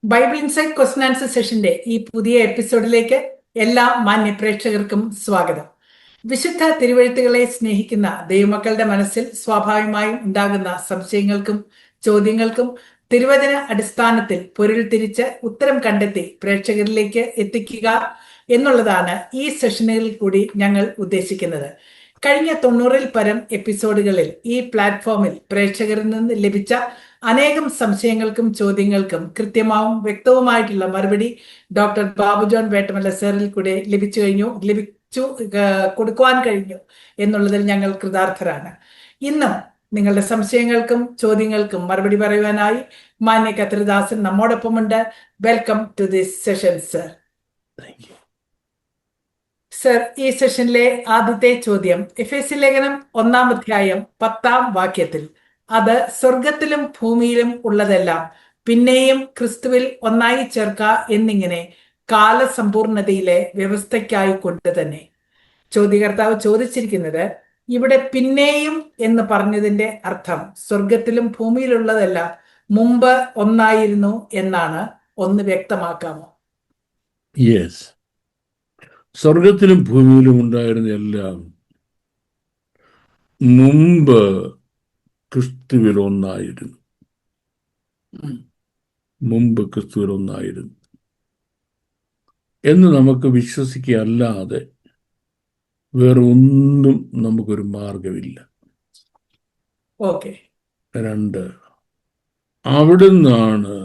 Bible insight question answer സെഷന്റെ ഈ പുതിയ എപ്പിസോഡിലേക്ക് എല്ലാ മാന്യ പ്രേക്ഷകർക്കും സ്വാഗതം. വിശുദ്ധ തിരുവെഴുത്തുകളെ സ്നേഹിക്കുന്ന ദൈവമക്കളുടെ മനസ്സിൽ സ്വാഭാവികമായും ഉണ്ടാകുന്ന സംശയങ്ങൾക്കും ചോദ്യങ്ങൾക്കും തിരുവചന അടിസ്ഥാനത്തിൽ പൊരുൾ തിരിച്ച് ഉത്തരം കണ്ടെത്തി പ്രേക്ഷകരിലേക്ക് എത്തിക്കുക എന്നുള്ളതാണ് ഈ സെഷനുകളിൽ കൂടി ഞങ്ങൾ ഉദ്ദേശിക്കുന്നത്. കഴിഞ്ഞ 90-ൽ പരം എപ്പിസോഡുകളിൽ ഈ പ്ലാറ്റ്ഫോമിൽ പ്രേക്ഷകരിൽ നിന്ന് ലഭിച്ച അനേകം സംശയങ്ങൾക്കും ചോദ്യങ്ങൾക്കും കൃത്യമാവും വ്യക്തവുമായിട്ടുള്ള മറുപടി ഡോക്ടർ ബാബു ജോൺ വേട്ടമല സാറിൽ കൂടെ ലഭിച്ചു കൊടുക്കുവാൻ കഴിഞ്ഞു എന്നുള്ളതിൽ ഞങ്ങൾ കൃതാർത്ഥരാണ്. ഇന്നും നിങ്ങളുടെ സംശയങ്ങൾക്കും ചോദ്യങ്ങൾക്കും മറുപടി പറയുവാനായി മാന്യ കത്രിദാസൻ നമ്മോടൊപ്പമുണ്ട്. Welcome to this session sir. Sir, ഈ സെഷനിലെ ആദ്യത്തെ ചോദ്യം എഫേസ്യ ലേഖനം 1-ാം അധ്യായം 10-ാം വാക്യത്തിൽ അത് സ്വർഗത്തിലും ഭൂമിയിലും ഉള്ളതെല്ലാം പിന്നെയും ക്രിസ്തുവിൽ ഒന്നായി ചേർക്ക എന്നിങ്ങനെ കാലസമ്പൂർണതയിലെ വ്യവസ്ഥയ്ക്കായി കൊണ്ട് തന്നെ. ചോദ്യകർത്താവ് ചോദിച്ചിരിക്കുന്നത്, ഇവിടെ പിന്നെയും എന്ന് പറഞ്ഞതിന്റെ അർത്ഥം സ്വർഗത്തിലും ഭൂമിയിലുള്ളതെല്ലാം മുമ്പ് ഒന്നായിരുന്നു എന്നാണ്. ഒന്ന് വ്യക്തമാക്കാമോ? യെസ്, സ്വർഗത്തിലും ഭൂമിയിലും ഉണ്ടായിരുന്ന എല്ലാം മുമ്പ് ക്രിസ്തുവിൽ ഒന്നായിരുന്നു. മുമ്പ് ക്രിസ്തുവിൽ ഒന്നായിരുന്നു എന്ന് നമുക്ക് വിശ്വസിക്കുകയല്ലാതെ വേറെ ഒന്നും നമുക്കൊരു മാർഗമില്ല. ഓക്കെ. 2, അവിടുന്നാണ്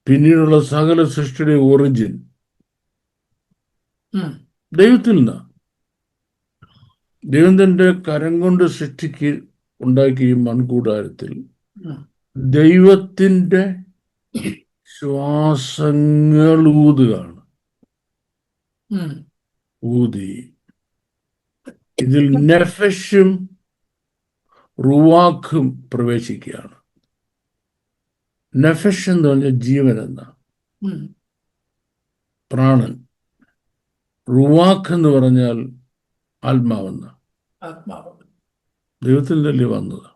പിന്നീടുള്ള സകല സൃഷ്ടിയുടെ ഒറിജിൻ. ദൈവത്തിൽ നിന്നാണ്. ദൈവം തന്റെ കരം കൊണ്ട് ഉണ്ടാക്കിയ മൺകൂടാരത്തിൽ ദൈവത്തിന്റെ ശ്വാസങ്ങൾ ഊതുകയാണ്. ഊതി ഇതിൽ നെഫഷും റുവാഖും പ്രവേശിക്കുകയാണ്. നെഫഷ് എന്ന് പറഞ്ഞാൽ ജീവൻ എന്നാണ്, പ്രാണൻ. റുവാഖ് എന്ന് പറഞ്ഞാൽ ആത്മാവെന്ന. ദൈവത്തിൽ തന്നെ വന്നത്.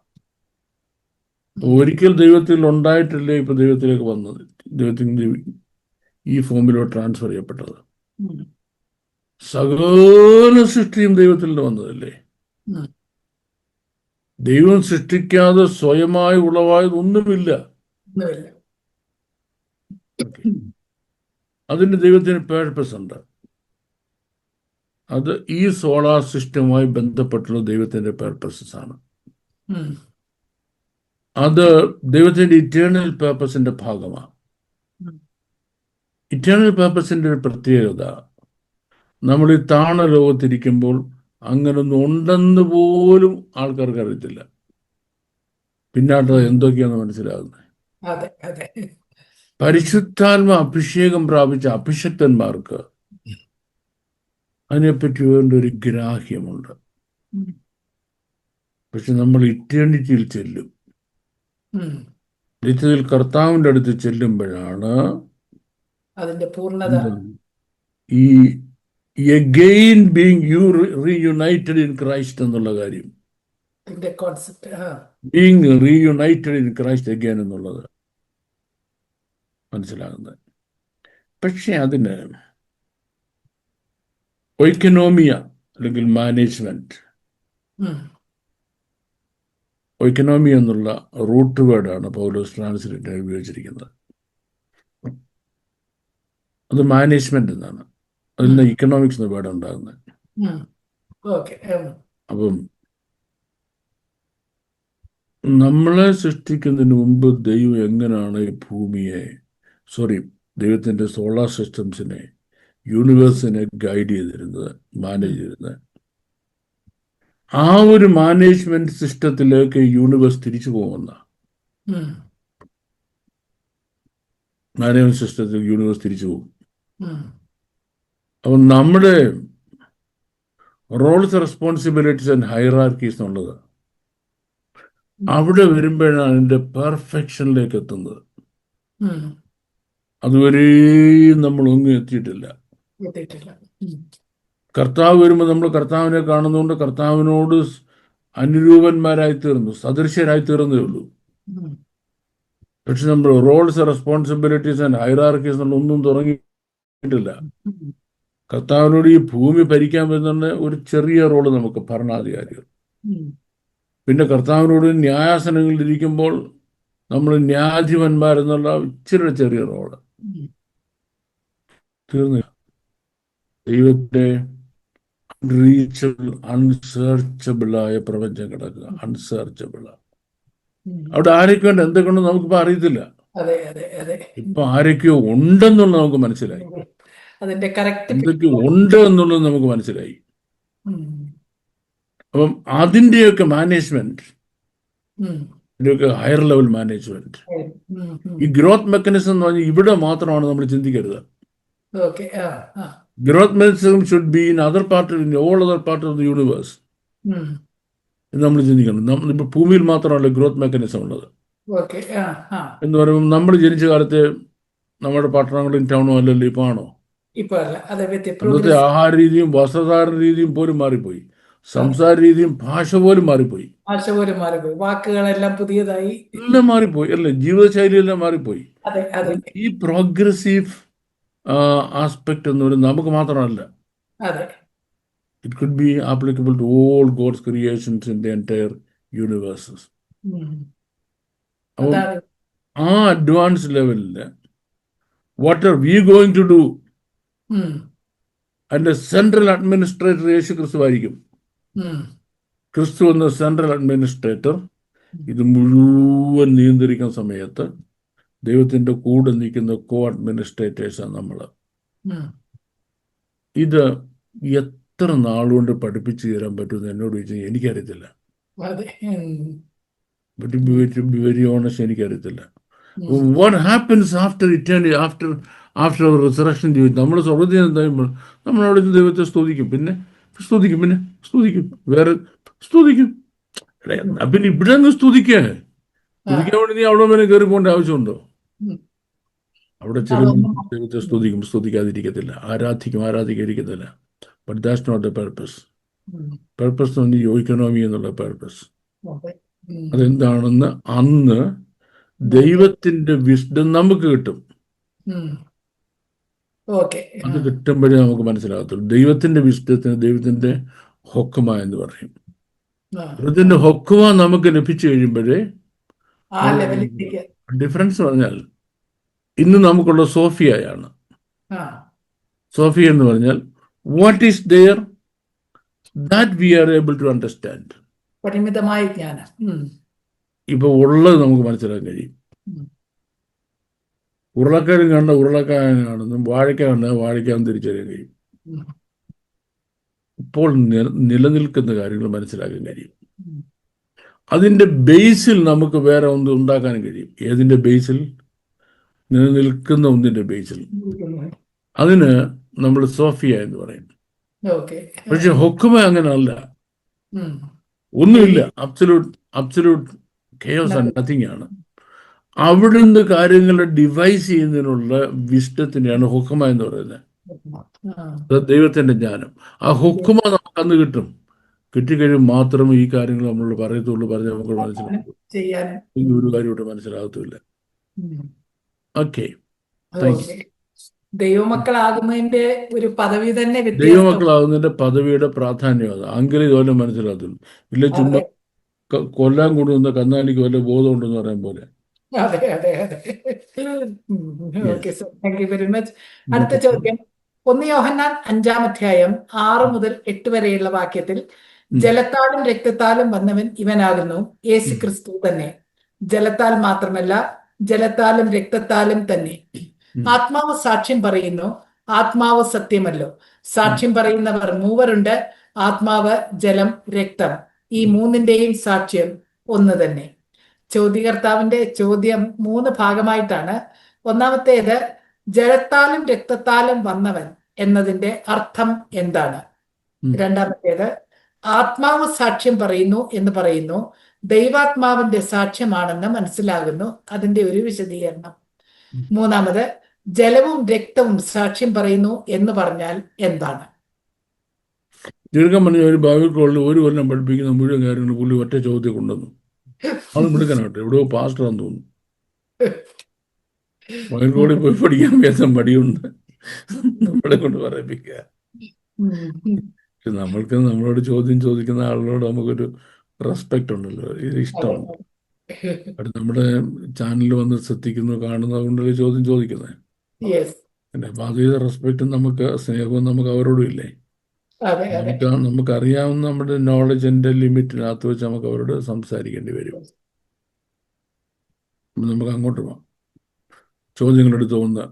ഒരിക്കൽ ദൈവത്തിൽ ഉണ്ടായിട്ടല്ലേ ഇപ്പൊ ദൈവത്തിലേക്ക് വന്നത്. ദൈവത്തിന് ഈ ഫോമിലോട്ട് ട്രാൻസ്ഫർ ചെയ്യപ്പെട്ടത്. സകല സൃഷ്ടിയും ദൈവത്തിൽ നിന്ന് വന്നതല്ലേ. ദൈവം സൃഷ്ടിക്കാതെ സ്വയമായി ഉളവായതൊന്നുമില്ല. അതിന് ദൈവത്തിന് പേർപ്പസ് ഉണ്ട്. അത് ഈ സോളാർ സിസ്റ്റവുമായി ബന്ധപ്പെട്ടുള്ള ദൈവത്തിന്റെ പേർപ്പസസ് ആണ്. അത് ദൈവത്തിന്റെ ഇറ്റേണൽ പേർപ്പസിന്റെ ഭാഗമാണ്. ഇറ്റേണൽ പേർപ്പസിന്റെ ഒരു പ്രത്യേകത, നമ്മൾ ഈ താണ ലോകത്തിരിക്കുമ്പോൾ അങ്ങനൊന്നും ഉണ്ടെന്ന് പോലും ആൾക്കാർക്ക് അറിയത്തില്ല. പിന്നാട്ടത് എന്തൊക്കെയാണെന്ന് മനസ്സിലാകുന്നത്. പരിശുദ്ധാത്മ അഭിഷേകം പ്രാപിച്ച അഭിഷക്തന്മാർക്ക് അതിനെപ്പറ്റി വേണ്ട ഒരു ഗ്രാഹ്യമുണ്ട്. പക്ഷെ നമ്മൾ ഇറ്റേണിറ്റിയിൽ ചെല്ലും. നിത്യത്തിൽ കർത്താവിൻ്റെ അടുത്ത് ചെല്ലുമ്പോഴാണ് അതിന്റെ പൂർണ്ണത. ഈ again being reunited in Christ എന്നുള്ള കാര്യം, being reunited in Christ again എന്നുള്ളത് മനസ്സിലാകുന്നത്. പക്ഷെ അതിന് ഒയ്ക്കനോമിയ അല്ലെങ്കിൽ മാനേജ്മെന്റ്, ഒയ്ക്കനോമി എന്നുള്ള റൂട്ട് വേർഡാണ് പൗലോസ് ട്രാൻസ്ലേറ്റർ ഉപയോഗിച്ചിരിക്കുന്നത്. അത് മാനേജ്മെന്റ് എന്നാണ്. അതിൽ നിന്ന് ഇക്കണോമിക്സ് എന്ന വേർഡ് ഉണ്ടാകുന്നത്. അപ്പം നമ്മളെ സൃഷ്ടിക്കുന്നതിന് മുമ്പ് ദൈവം എങ്ങനെയാണ് ഈ ഭൂമിയെ, ദൈവത്തിന്റെ സോളാർ സിസ്റ്റംസിനെ, യൂണിവേഴ്സിനെ ഗൈഡ് ചെയ്തിരുന്നത്, മാനേജ് ചെയ്തിരുന്നത്, ആ ഒരു മാനേജ്മെന്റ് സിസ്റ്റത്തിലേക്ക് യൂണിവേഴ്സ് തിരിച്ചു പോകുന്ന മാനേജ്മെന്റ് സിസ്റ്റത്തിൽ യൂണിവേഴ്സ് തിരിച്ചു പോകും. അപ്പം നമ്മുടെ റോൾസ്, റെസ്പോൺസിബിലിറ്റീസ് ആൻഡ് ഹൈറാർക്കീസ് എന്നുള്ളത് അവിടെ വരുമ്പോഴാണ് അതിന്റെ പെർഫെക്ഷനിലേക്ക് എത്തുന്നത്. അതുവരെയും നമ്മൾ ഒന്നും എത്തിയിട്ടില്ല. കർത്താവ് വരുമ്പോൾ നമ്മൾ കർത്താവിനെ കാണുന്നതുകൊണ്ട് കർത്താവിനോട് അനുരൂപന്മാരായി തീർന്നു, സദൃശ്യരായി തീർന്നേ ഉള്ളൂ. പക്ഷെ നമ്മൾ റോൾസ്, റെസ്പോൺസിബിലിറ്റീസ് ആൻഡ് ഹൈറാർക്കീസ് ഒന്നും തുടങ്ങിയിട്ടില്ല. കർത്താവിനോട് ഈ ഭൂമി ഭരിക്കാൻ പറ്റുന്ന ഒരു ചെറിയ റോള് നമുക്ക്, ഭരണാധികാരികൾ. പിന്നെ കർത്താവിനോട് ന്യായാസനങ്ങളിൽ ഇരിക്കുമ്പോൾ നമ്മൾ ന്യായാധിപന്മാരെന്നുള്ള ഇച്ചിരി ചെറിയ റോള്. തീർന്നില്ല. ദൈവത്തെ അൺറീച്ചബിൾ, അൺസേർച്ചബിളായ പ്രപഞ്ചം കിടക്കുക. അൺസേർച്ചബിളാണ്. അവിടെ ആരൊക്കെയുണ്ട്, എന്തൊക്കെയുണ്ട് നമുക്കിപ്പോൾ അറിയത്തില്ല. ഇപ്പൊ ആരൊക്കെയോ ഉണ്ടെന്നുള്ളത് നമുക്ക് മനസ്സിലായി. അതിന്റെ കറക്റ്റ് എന്തൊക്കെയോ ഉണ്ട് എന്നുള്ളത് നമുക്ക് മനസ്സിലായി. അപ്പം അതിൻ്റെയൊക്കെ മാനേജ്മെന്റ്, ഇതിൻ്റെയൊക്കെ ഹയർ ലെവൽ മാനേജ്മെന്റ്, ഈ ഗ്രോത്ത് മെക്കാനിസം എന്ന് പറഞ്ഞാൽ ഇവിടെ മാത്രമാണ് നമ്മൾ ചിന്തിക്കരുത്. Growth mechanism should be in other part, in all other part of the universe നമ്മൾ ചിന്തിക്കണം. ഇപ്പൊ ഭൂമിയിൽ മാത്രമല്ല ഗ്രോത്ത് മെക്കാനിസം ഉള്ളത് എന്ന് പറയുമ്പോൾ നമ്മൾ ജനിച്ച കാലത്തെ നമ്മുടെ പട്ടണങ്ങളും ടൗണും അല്ലല്ലോ ഇപ്പൊ. ആണോ? അന്നത്തെ ആഹാര രീതിയും വസ്ത്രധാരണ രീതിയും പോലും മാറിപ്പോയി. സംസാര രീതിയും ഭാഷ പോലും മാറിപ്പോയി. വാക്കുകളെല്ലാം പുതിയതായി, എല്ലാം മാറിപ്പോയി അല്ലേ? ജീവിതശൈലി എല്ലാം മാറിപ്പോയി. ഈ പ്രോഗ്രസീവ് ആസ്പെക്ട് എന്ന് പറയുന്നത് നമുക്ക് മാത്രമല്ല. It could be applicable to all God's creations in the entire universes. ആ അഡ്വാൻസ് ലെവലില് what are we going to do? അതിന്റെ സെൻട്രൽ അഡ്മിനിസ്ട്രേറ്റർ യേശു ക്രിസ്തു ആയിരിക്കും. ക്രിസ്തു എന്ന സെൻട്രൽ അഡ്മിനിസ്ട്രേറ്റർ ഇത് മുഴുവൻ നിയന്ത്രിക്കുന്ന സമയത്ത് ദൈവത്തിന്റെ കൂടെ നിൽക്കുന്ന കോ അഡ്മിനിസ്ട്രേറ്റേഴ്സാണ് നമ്മൾ. ഇത് എത്ര നാളുകൊണ്ട് പഠിപ്പിച്ചു തരാൻ പറ്റുമെന്ന് എന്നോട് ചോദിച്ചാൽ എനിക്കറിയത്തില്ല. വെരി ഓണസ്റ്റ്, എനിക്കറിയത്തില്ല. What happens after eternity, after resurrection? നമ്മൾ സ്വർഗത്തിൽ എന്താകുമ്പോൾ നമ്മളവിടെ ദൈവത്തെ സ്തുതിക്കും, പിന്നെ വേറെ സ്തുതിക്കും. പിന്നെ ഇവിടെ അങ്ങ് സ്തുതിക്കാൻ വേണ്ടി നീ അവിടെ വരെ കയറി പോകേണ്ട ആവശ്യമുണ്ടോ? അവിടെ ചില ദൈവത്തെ സ്തുതിക്കാതിരിക്കത്തില്ല, ആരാധിക്കാതിരിക്കത്തില്ല. But that's not the purpose. Purpose എന്ന് പറഞ്ഞാൽ ഇക്കണോമി എന്നുള്ള പർപ്പസ്. അതെന്താണെന്ന് അന്ന് ദൈവത്തിന്റെ വിസ്ഡം നമുക്ക് കിട്ടും. അത് കിട്ടുമ്പോഴേ നമുക്ക് മനസ്സിലാകത്തുള്ളൂ. ദൈവത്തിന്റെ വിസ്ഡത്തിന് ദൈവത്തിന്റെ ഹൊക്കുമ എന്ന് പറയും. ദൈവത്തിന്റെ ഹൊക്കുമ നമുക്ക് ലഭിച്ചു കഴിയുമ്പോഴേ ഡിഫറൻസ് പറഞ്ഞാൽ ഇന്ന് നമുക്കുള്ള സോഫിയയാണ്. സോഫിയ എന്ന് പറഞ്ഞാൽ what is there that we are able to understand. പരിമിതമായ ജ്ഞാനം ഇപ്പൊ ഉള്ളത് നമുക്ക് മനസ്സിലാക്കാൻ കഴിയും. ഉരുളക്കിഴങ്ങ് കണ്ട ഉരുളക്കിഴങ്ങാണെന്നും വാഴയ്ക്ക കണ്ട വാഴയ്ക്കാന്ന് തിരിച്ചറിയാൻ കഴിയും. ഇപ്പോൾ നിലനിൽക്കുന്ന കാര്യങ്ങൾ മനസ്സിലാക്കാൻ കഴിയും. അതിൻ്റെ ബേസിൽ നമുക്ക് വേറെ ഒന്ന് ഉണ്ടാക്കാൻ കഴിയും. ഏതിൻ്റെ ബേസിൽ? നിലനിൽക്കുന്ന ഒന്നിൻ്റെ ബേസിൽ. അതിന് നമ്മൾ സോഫിയ എന്ന് പറയും. പക്ഷെ ഹൊക്കുമ അങ്ങനെയല്ല. ഒന്നുമില്ല, അബ്സല്യൂട്ട് കെയോസ് ആൻഡ് നത്തിങ് ആണ്. അവിടുന്ന് കാര്യങ്ങളെ ഡിവൈസ് ചെയ്യുന്നതിനുള്ള വിസ്ഡത്തിനെയാണ് ഹുക്കുമ എന്ന് പറയുന്നത്. ദൈവത്തിന്റെ ജ്ഞാനം. ആ ഹുക്കുമ നമുക്ക് അന്ന് കിട്ടും. കിട്ടിക്കഴിയും മാത്രമേ ഈ കാര്യങ്ങൾ നമ്മൾ പറയത്തുള്ളൂ. പറഞ്ഞാൽ നമുക്ക് മനസ്സിലാക്കും. ഈ ഒരു കാര്യം ഇവിടെ മനസ്സിലാകത്തില്ല. ഓക്കെ, ദൈവമക്കളാകുന്നതിന്റെ ഒരു പദവി തന്നെ, ദൈവമക്കളാകുന്നതിന്റെ പദവിയുടെ പ്രാധാന്യം അത് അങ്കിൾ ഇതുപോലെ മനസ്സിലാകത്തുള്ളൂ. ഇല്ല ചുമ്മാ കൊല്ലാൻ കൊണ്ടുവന്ന കന്നാലിക്ക് വല്ല ബോധം ഉണ്ടെന്ന് പറയാൻ പോലെ. Thank you very much. അടുത്ത ചോദ്യം, 1 യോഹന്നാൻ 5-ാം അധ്യായം 6 മുതൽ 8 വരെയുള്ള വാക്യത്തിൽ ജലത്താലും രക്തത്താലും വന്നവൻ ഇവനാകുന്നു, യേശു ക്രിസ്തു തന്നെ. ജലത്താൽ മാത്രമല്ല, ജലത്താലും രക്തത്താലും തന്നെ. ആത്മാവ് സാക്ഷ്യം പറയുന്നു, ആത്മാവ് സത്യമല്ലോ. സാക്ഷ്യം പറയുന്നവർ 3 ഉണ്ട്, ആത്മാവ്, ജലം, രക്തം. ഈ 3ന്റെയും സാക്ഷ്യം ഒന്ന് തന്നെ. ചോദ്യകർത്താവിന്റെ ചോദ്യം 3 ഭാഗമായിട്ടാണ്. ഒന്നാമത്തേത്, ജലത്താലും രക്തത്താലും വന്നവൻ എന്നതിന്റെ അർത്ഥം എന്താണ്? രണ്ടാമത്തേത്, ആത്മാവ് സാക്ഷ്യം പറയുന്നു എന്ന് പറയുന്നു, ദൈവാത്മാവിന്റെ സാക്ഷ്യമാണെന്ന് മനസ്സിലാകുന്നു, അതിന്റെ ഒരു വിശദീകരണം. മൂന്നാമത്, ജലവും രക്തവും സാക്ഷ്യം പറയുന്നു എന്ന് പറഞ്ഞാൽ എന്താണ്? ചുരുക്കം പറഞ്ഞ ഒരു ബൈബിൾ കോളേജിൽ 1 കൊല്ലം പഠിപ്പിക്കുന്ന മുഴുവൻ കാര്യങ്ങൾ പുള്ളി ഒറ്റ ചോദ്യം കൊണ്ടുവന്നു. അത് മിടുക്കനാട്ടെ, എവിടെയോ പാസ്റ്ററാന്ന് തോന്നുന്നു. മകൻകൂടി പോയി പഠിക്കാൻ വയ്യാത്ത മടിയുണ്ട് നമ്മളെ കൊണ്ട് പറയിപ്പിക്കുക. പക്ഷെ നമ്മൾക്ക് നമ്മളോട് ചോദ്യം ചോദിക്കുന്ന ആളോട് നമുക്കൊരു റെസ്പെക്റ്റ് ഉണ്ടല്ലോ, ഇത് ഇഷ്ടമുണ്ട്. അത് നമ്മുടെ ചാനലിൽ വന്ന് ശ്രദ്ധിക്കുന്നു, കാണുന്നത് കൊണ്ടല്ലേ ചോദ്യം ചോദിക്കുന്നത്. യെസ്. പിന്നെ അപ്പം അതേ റെസ്പെക്റ്റും നമുക്ക് സ്നേഹവും നമുക്ക് അവരോടും ഇല്ലേ. അതെ അതെ. നമുക്കറിയാവുന്ന നമ്മുടെ നോളജിന്റെ ലിമിറ്റിനകത്ത് വെച്ച് നമുക്ക് അവരോട് സംസാരിക്കേണ്ടി വരും. നമുക്ക് അങ്ങോട്ട് പോകാം. ചോദ്യങ്ങളെടുത്ത് ഒന്ന്,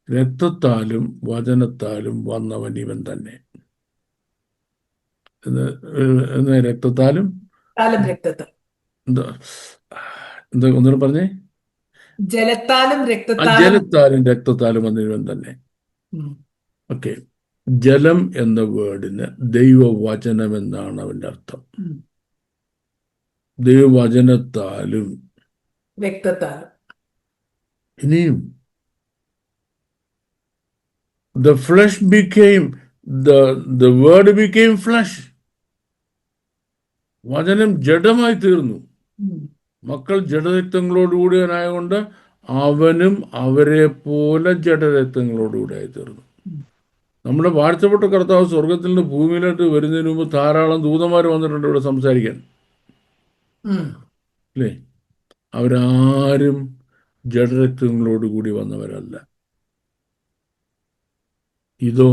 രക്തത്താലും വചനത്താലും വന്നവൻ ഇവൻ തന്നെ. രക്തത്താലും ജലത്താലും രക്തത്താലും. എന്താ എന്താ ഒന്നുകൂടെ പറഞ്ഞേ? ജലത്താലും ആ, രക്തത്താലും. ജലത്താലും രക്തത്താലും വന്ന ഇവൻ തന്നെ. ഓക്കെ, ജലം എന്ന വേർഡിന് ദൈവവചനം എന്നാണ് അവന്റെ അർത്ഥം. ദൈവവചനത്താലും രക്തത്താലും. ഇനിയും the flesh became the word became flesh. വചനം ജഡമായി തീർന്നു. മക്കൾ ജഡരക്തങ്ങളോടുകൂടിയവനായതുകൊണ്ട് അവനും അവരെ പോലെ ജഡരക്തങ്ങളോടുകൂടി ആയി തീർന്നു. നമ്മുടെ വാഴ്ത്തപ്പെട്ട കർത്താവ് സ്വർഗത്തിൽ നിന്ന് ഭൂമിയിലോട്ട് വരുന്നതിന് മുമ്പ് ധാരാളം ദൂതന്മാർ വന്നിട്ടുണ്ട് ഇവിടെ സംസാരിക്കാൻ, അല്ലേ? അവരാരും ജഡരക്തങ്ങളോടുകൂടി വന്നവരല്ല. ഇതോ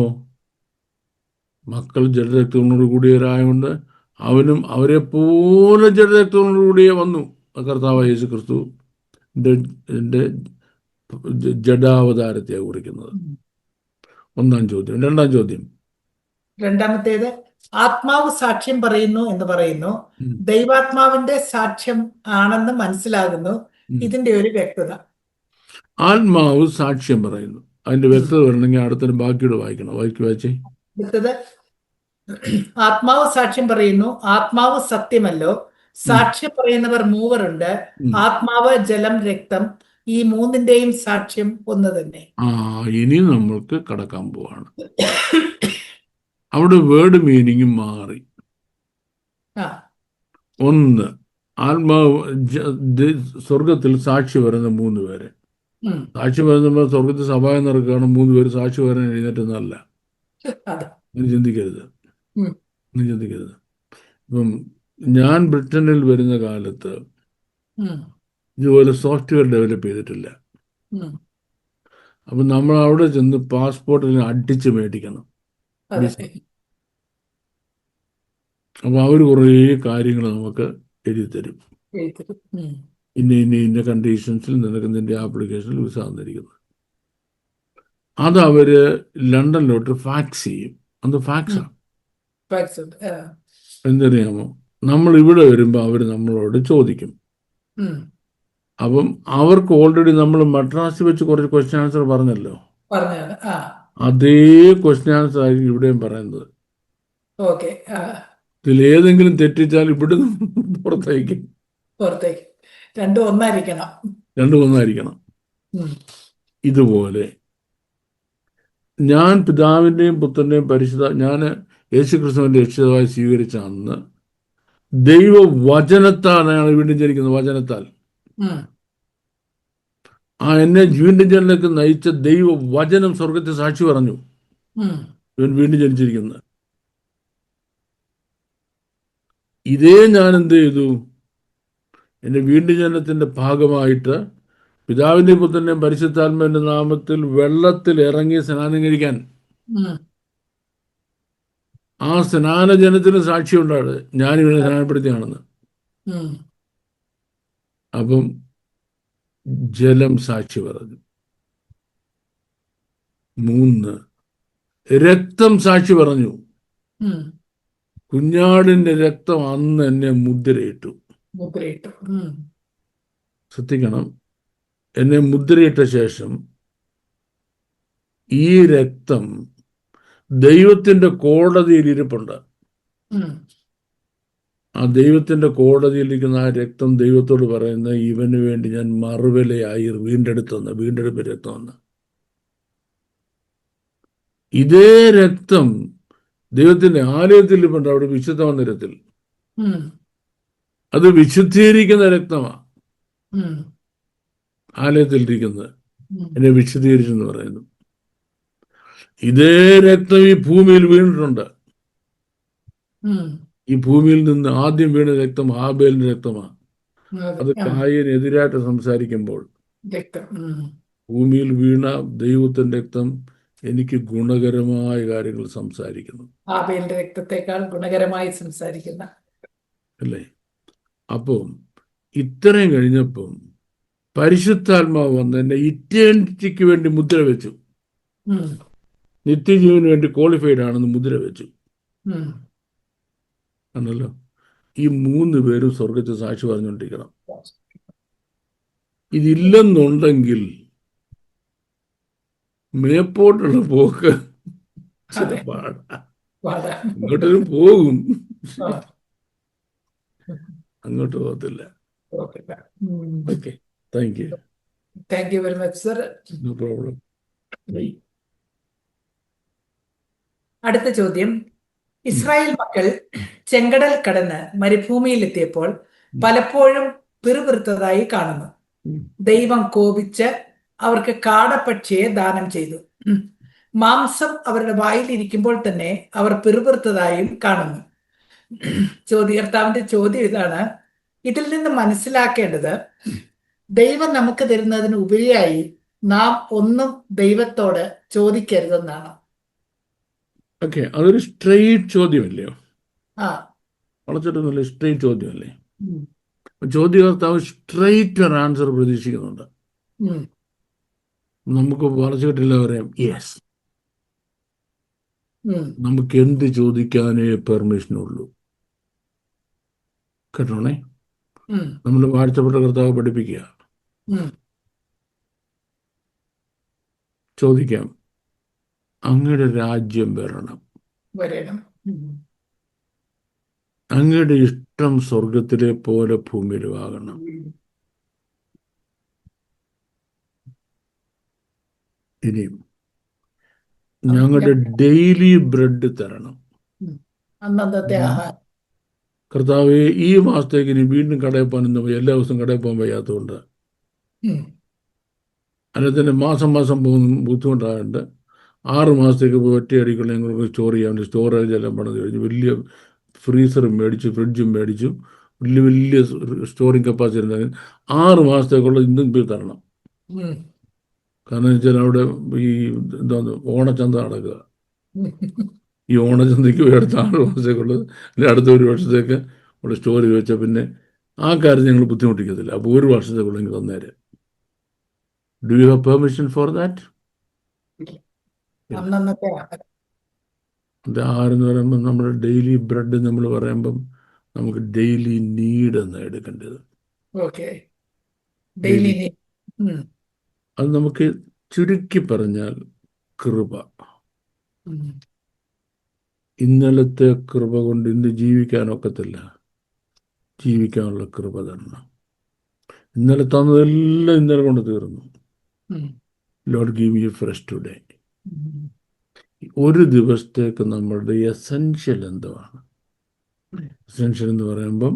മക്കൾ ജഡരക്തങ്ങളോട് കൂടിയവരായതുകൊണ്ട് അവനും അവരെ പോലെ ജഡരക്തങ്ങളോട് കൂടിയേ വന്നു. കർത്താവ് യേശു ക്രിസ്തു ജഡാവതാരത്തെ കുറിക്കുന്നത്. ഒന്നാം ചോദ്യം. രണ്ടാം ചോദ്യം, രണ്ടാമത്തേത് ആത്മാവ് സാക്ഷ്യം പറയുന്നു എന്ന് പറയുന്നു. ദൈവാത്മാവിന്റെ സാക്ഷ്യം ആണെന്ന് മനസ്സിലാകുന്നു. ഇതിന്റെ ഒരു വ്യക്തത. ആത്മാവ് സാക്ഷ്യം പറയുന്നു, അതിന്റെ വ്യക്തത വരണമെങ്കിൽ അടുത്തൊരു ബാക്കിയോട് വായിക്കണം. വായിച്ചേ. വ്യക്തത. ആത്മാവ് സാക്ഷ്യം പറയുന്നു, ആത്മാവ് സത്യമല്ലോ. സാക്ഷ്യം പറയുന്നവർ മൂവരുണ്ട്, ആത്മാവ്, ജലം, രക്തം. ഈ മൂന്നിന്റെയും സാക്ഷ്യം ഒന്ന് തന്നെ. ഇനി നമ്മൾക്ക് കടക്കാൻ പോവാണ്. അവിടെ വേർഡ് മീനിങ് മാറി. ഒന്ന്, ആത്മാവ് സ്വർഗത്തിൽ സാക്ഷി പറയുന്ന 3 പേര്. സാക്ഷി പറയുന്ന സ്വർഗത്തിൽ സഭ നടക്കുകയാണ്, 3 പേര് സാക്ഷി പറയാൻ എഴുന്നേറ്റെന്നല്ല. ചിന്തിക്കരുത്. ഇപ്പം ഞാൻ ബ്രിട്ടനിൽ വരുന്ന കാലത്ത് ഇതുപോലെ സോഫ്റ്റ്വെയർ ഡെവലപ്പ് ചെയ്തിട്ടില്ല. അപ്പം നമ്മൾ അവിടെ ചെന്ന് പാസ്പോർട്ടിൽ അടിച്ച് മേടിക്കണം. അപ്പം അവർ കുറേ കാര്യങ്ങൾ നമുക്ക് എഴുതി തരും. ഇന്ന കണ്ടീഷൻസിൽ നിനക്ക് നിന്റെ ആപ്ലിക്കേഷനിൽ വിസ തന്നിരിക്കുന്നത്. അത് അവര് ലണ്ടനിലോട്ട് ഫാക്സ് ചെയ്യും. അത് ഫാക്സാണ്. എന്തറിയാമോ, നമ്മൾ ഇവിടെ വരുമ്പോൾ അവർ നമ്മളോട് ചോദിക്കും. അപ്പം അവർക്ക് ഓൾറെഡി നമ്മൾ മദ്രാസിൽ വെച്ച് കുറച്ച് ക്വസ്റ്റ്യൻ ആൻസർ പറഞ്ഞല്ലോ, അതേ ക്വസ്റ്റ്യൻ ആൻസർ ആയിരിക്കും ഇവിടെയും പറയുന്നത്. ഇതിലേതെങ്കിലും തെറ്റിച്ചാൽ ഇവിടുന്ന് പുറത്തേക്കും. രണ്ടും ഒന്നായിരിക്കണം. ഇതുപോലെ ഞാൻ പിതാവിൻ്റെയും പുത്രൻ്റെയും ഞാൻ യേശുക്രിസ്തുവിന്റെ രക്ഷിതാവായി സ്വീകരിച്ച അന്ന് ദൈവവചനത്താലാണ് വീണ്ടും ജനിക്കുന്നത്. വചനത്താൽ എന്നെ വീണ്ടും ജനലേക്ക് നയിച്ച ദൈവവചനം സ്വർഗത്തെ സാക്ഷി പറഞ്ഞു ഇവൻ വീണ്ടും ജനിച്ചിരിക്കുന്നത്. ഇതേ ഞാൻ എന്ത് ചെയ്തു, എൻ്റെ വീണ്ടും ജനനത്തിന്റെ ഭാഗമായിട്ട് പിതാവിൻ്റെയും പുത്രൻ്റെയും പരിശുദ്ധാത്മാവിന്റെ നാമത്തിൽ വെള്ളത്തിൽ ഇറങ്ങി സ്നാനം കഴിക്കാൻ ആ സ്നാനജനത്തിന് സാക്ഷിയുണ്ടാണ് ഞാൻ ഇവനെ സ്നാനപ്പെടുത്തിയാണെന്ന്. അപ്പം ജലം സാക്ഷി പറഞ്ഞു. 3, രക്തം സാക്ഷി പറഞ്ഞു. കുഞ്ഞാടിന്റെ രക്തം അന്ന് എന്നെ മുദ്രയിട്ടു. ശ്രദ്ധിക്കണം, എന്നെ മുദ്രയിട്ട ശേഷം ഈ രക്തം ദൈവത്തിന്റെ കോടതിയിൽ ഇരിപ്പുണ്ട്. ആ ദൈവത്തിന്റെ കോടതിയിലിരിക്കുന്ന ആ രക്തം ദൈവത്തോട് പറയുന്ന ഇവന് വേണ്ടി ഞാൻ മറുവിലയായി വീണ്ടെടുപ്പ് രക്തമെന്ന്. ഇതേ രക്തം ദൈവത്തിന്റെ ആലയത്തിൽ ഇരിപ്പുണ്ട്, അവിടെ വിശുദ്ധ മന്ദിരത്തിൽ. അത് വിശുദ്ധീകരിക്കുന്ന രക്തമാണ്. ആലയത്തിലിരിക്കുന്നത് ഉം. എന്നെ വിശദീകരിച്ചെന്ന് പറയുന്നു. ഇതേ രക്തം ഈ ഭൂമിയിൽ വീണിട്ടുണ്ട്. ഉം. ഈ ഭൂമിയിൽ നിന്ന് ആദ്യം വീണ രക്തം ഹാബേലിന്റെ രക്തമാണ്. അതെ. അത് ആ, കായനെതിരായിട്ട് സംസാരിക്കുമ്പോൾ രക്തം. ഭൂമിയിൽ വീണ ദൈവത്തിന്റെ രക്തം എനിക്ക് ഗുണകരമായ കാര്യങ്ങൾ സംസാരിക്കുന്നു, ആബേലിന്റെ രക്തത്തെക്കാൾ ഗുണകരമായി സംസാരിക്കുന്ന. അല്ലേ? അപ്പം ഇത്രയും കഴിഞ്ഞപ്പം പരിശുദ്ധാത്മാവ് വന്ന് എന്നെ ഇറ്റേണിറ്റിക്ക് വേണ്ടി മുദ്ര വെച്ചു. ഉം. നിത്യജീവന് വേണ്ടി ക്വാളിഫൈഡ് ആണെന്ന് മുദ്ര വെച്ചു. ഉം. ആണല്ലോ. ഈ 3 പേരും സ്വർഗത്തിൽ സാക്ഷി പറഞ്ഞുകൊണ്ടിരിക്കണം. ഇതില്ലെന്നുണ്ടെങ്കിൽ മേപ്പോട്ടുള്ള പോക്ക് ചില അതെ. പാടാ. പാടാ. അങ്ങോട്ടും പോകും, ആ, അങ്ങോട്ട് പോകത്തില്ല. Okay. Okay, thank you. Thank you very much sir. No problem. അടുത്ത ചോദ്യം. ഇസ്രായേൽ മക്കൾ ചെങ്കടൽ കടന്ന് മരുഭൂമിയിലെത്തിയപ്പോൾ പലപ്പോഴും പിറുപിറുത്തതായി കാണുന്നു. ദൈവം കോപിച്ച് അവർക്ക് കാടപ്പക്ഷിയെ ദാനം ചെയ്തു. മാംസം അവരുടെ വായിലിരിക്കുമ്പോൾ തന്നെ അവർ പിറുപിറുത്തതായും കാണുന്നു. ചോദ്യകർത്താവിന്റെ ചോദ്യം ഇതാണ്: ഇതിൽ നിന്ന് മനസ്സിലാക്കേണ്ടത് ദൈവം നമുക്ക് തരുന്നതിന് ഉപരിയായി നാം ഒന്നും ദൈവത്തോട് ചോദിക്കരുതെന്നാണ്. ഓക്കെ, അതൊരു സ്ട്രെയിറ്റ് ചോദ്യമല്ലയോ? ആ. വളച്ചിട്ടൊന്നുമില്ല, സ്ട്രെയിറ്റ് ചോദ്യമല്ലേ? ഉം. ചോദ്യകർത്താവ് സ്ട്രെയിറ്റ് ഒരു ആൻസർ പ്രതീക്ഷിക്കുന്നുണ്ട്. ഉം. നമുക്ക് വളച്ചിട്ടില്ല പറയാം യെസ്. ഉം. നമുക്ക് എന്ത് ചോദിക്കാനേ പെർമിഷനുള്ളൂ. കേട്ടോണേ, ഉം. നമ്മൾ വാഴ്ചപ്പെട്ട കർത്താവ് പഠിപ്പിക്കുക. ഉം. ചോദിക്കാം, അങ്ങയുടെ രാജ്യം വരണം, വരണം. അങ്ങയുടെ ഇഷ്ടം സ്വർഗത്തിലെ പോലെ ഭൂമിയിലും ആകണം. ഇനിയും ഞങ്ങളുടെ ഡെയിലി ബ്രെഡ് തരണം. അന്നത്തെ ആഹാരം. കർത്താവെ, ഈ മാസത്തേക്ക് ഇനി വീണ്ടും കടയിൽ പോകാൻ എല്ലാ ദിവസവും കടയിൽ പോകാൻ വയ്യാത്തതുകൊണ്ട്, അതിനെ തന്നെ മാസം മാസം പോകുന്ന ബുദ്ധിമുട്ടായതുകൊണ്ട് 6 മാസത്തേക്ക് പോയി ഒറ്റയടിക്കുള്ള ഞങ്ങൾക്ക് സ്റ്റോർ ചെയ്യാൻ വേണ്ടി സ്റ്റോറേജ് എല്ലാം പണിത് കഴിഞ്ഞു. വലിയ ഫ്രീസറും മേടിച്ചു, ഫ്രിഡ്ജും മേടിച്ചു, വലിയ വലിയ സ്റ്റോറിങ് കപ്പാസിറ്റി ഉണ്ടെങ്കിൽ 6 മാസത്തേക്കുള്ള ഇന്നും ബിൽ തരണം. കാരണം വെച്ചാൽ അവിടെ ഈ എന്താണ് ഓണച്ചന്ത നടക്കുക. ഈ ഓണച്ചന്തയ്ക്ക് പോയി അടുത്ത 6 മാസത്തേക്കുള്ളത് അല്ലെങ്കിൽ അടുത്ത 1 വർഷത്തേക്ക് അവിടെ സ്റ്റോർ ചെയ്ത് വെച്ചാൽ പിന്നെ ആ കാര്യം ഞങ്ങൾ ബുദ്ധിമുട്ടിക്കത്തില്ല. അപ്പോൾ 1 വർഷത്തേക്കുള്ള തന്നേരെ. Do you have permission for that? അന്നത്തെ ആഹാരം. അത് ആരെന്ന് പറയുമ്പം നമ്മുടെ ഡെയിലി ബ്രെഡ് നമ്മൾ പറയുമ്പം നമുക്ക് ഡെയിലി നീഡ് എന്നാണ് എടുക്കേണ്ടത്. ഓക്കെ. ഡെയിലി. അത് നമുക്ക് ചുരുക്കി പറഞ്ഞാൽ കൃപ. ഇന്നലത്തെ കൃപ കൊണ്ട് ഇന്ന് ജീവിക്കാനൊക്കത്തില്ല. ജീവിക്കാനുള്ള കൃപ തരണം. ഇന്നലെ തന്നതെല്ലാം ഇന്നലെ കൊണ്ട് തീർന്നു. Lord give me fresh today. ഒരു ദിവസത്തേക്ക് നമ്മളുടെ എസെൻഷ്യൽ എന്തുവാണ്? എസെൻഷ്യൽ എന്ന് പറയുമ്പം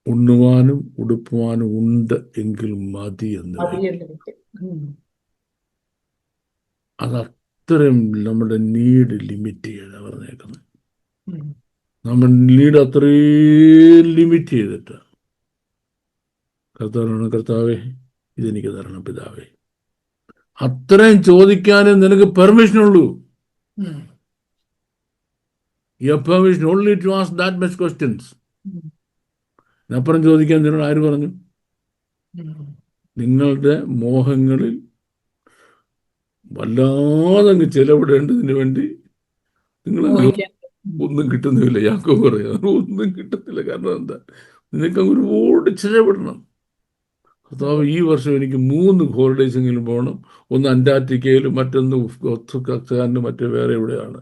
ഉണ്ണുവാനും ഉടുക്കുവാനും ഉണ്ട് എങ്കിൽ മതി എന്ന്. അതത്രയും നമ്മുടെ നീഡ് ലിമിറ്റ് ചെയ്താണ് പറഞ്ഞേക്കുന്നത്. നമ്മൾ നീഡ് അത്രയും ലിമിറ്റ് ചെയ്തിട്ട് കർത്താവാണ്, കർത്താവേ ഇതെനിക്ക് തരണം പിതാവേ. അത്രയും ചോദിക്കാനേ നിനക്ക് പെർമിഷനുള്ളൂ. You have permission only to ask that much questions. അപ്പുറം ചോദിക്കാൻ നിന്നോട് ആര് പറഞ്ഞു? നിങ്ങളുടെ മോഹങ്ങളിൽ വല്ലാതെ ചെലവിടേണ്ടതിന് വേണ്ടി നിങ്ങൾ ഒന്നും കിട്ടുന്നില്ല. യാക്കോബ് പറയാം, ഒന്നും കിട്ടത്തില്ല. കാരണം എന്താ? നിനക്ക് ഒരുപാട് ചെലവിടണം. കർത്താവ്, ഈ വർഷം എനിക്ക് 3 ഹോളിഡേയ്സെങ്കിലും പോകണം. ഒന്ന് അന്റാർട്ടിക്കയിലും, മറ്റൊന്ന് ഒത്തുകാനും, മറ്റേ വേറെ എവിടെയാണ്.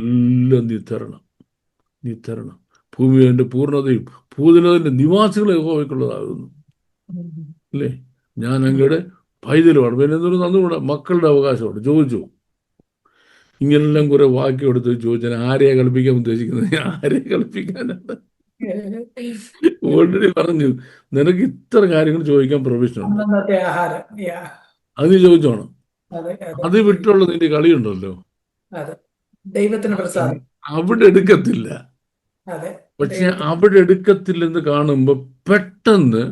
എല്ലാം നീ തരണം. ഭൂമി അതിൻ്റെ പൂർണ്ണതയും ഭൂതലത്തിന്റെ നിവാസികളെ യഹോവയ്ക്കുള്ളതാകുന്നു. അല്ലേ? ഞാൻ അങ്ങയുടെ പൈതലുമാണ്. പിന്നെ എന്തൊരു തന്നുകൂടെ? മക്കളുടെ അവകാശമാണ്. ചോദിച്ചു. ഇങ്ങനെല്ലാം കുറെ വാക്യം എടുത്ത് ചോദിച്ചാൽ ആരെയാണ് കളിപ്പിക്കാൻ ഉദ്ദേശിക്കുന്നത്? ആരെ കളിപ്പിക്കാനാണ്? ഓൾറെഡി പറഞ്ഞു നിനക്ക് ഇത്ര കാര്യങ്ങൾ ചോദിക്കാൻ പ്രൊവിഷൻ ഉണ്ട്, അന്നത്തെ ആഹാരം. അത് നീ ചോദിച്ചോണം. അതെ അതെ അത് വിട്ടുള്ള നിന്റെ കളിയുണ്ടല്ലോ, അതെ. ദൈവത്തിന് പ്രസാദം. അവിടെ എടുക്കത്തില്ല. അതെ. പക്ഷെ ദൈവത്തിന്. അവിടെ എടുക്കത്തില്ലെന്ന് കാണുമ്പോൾ പെട്ടെന്ന്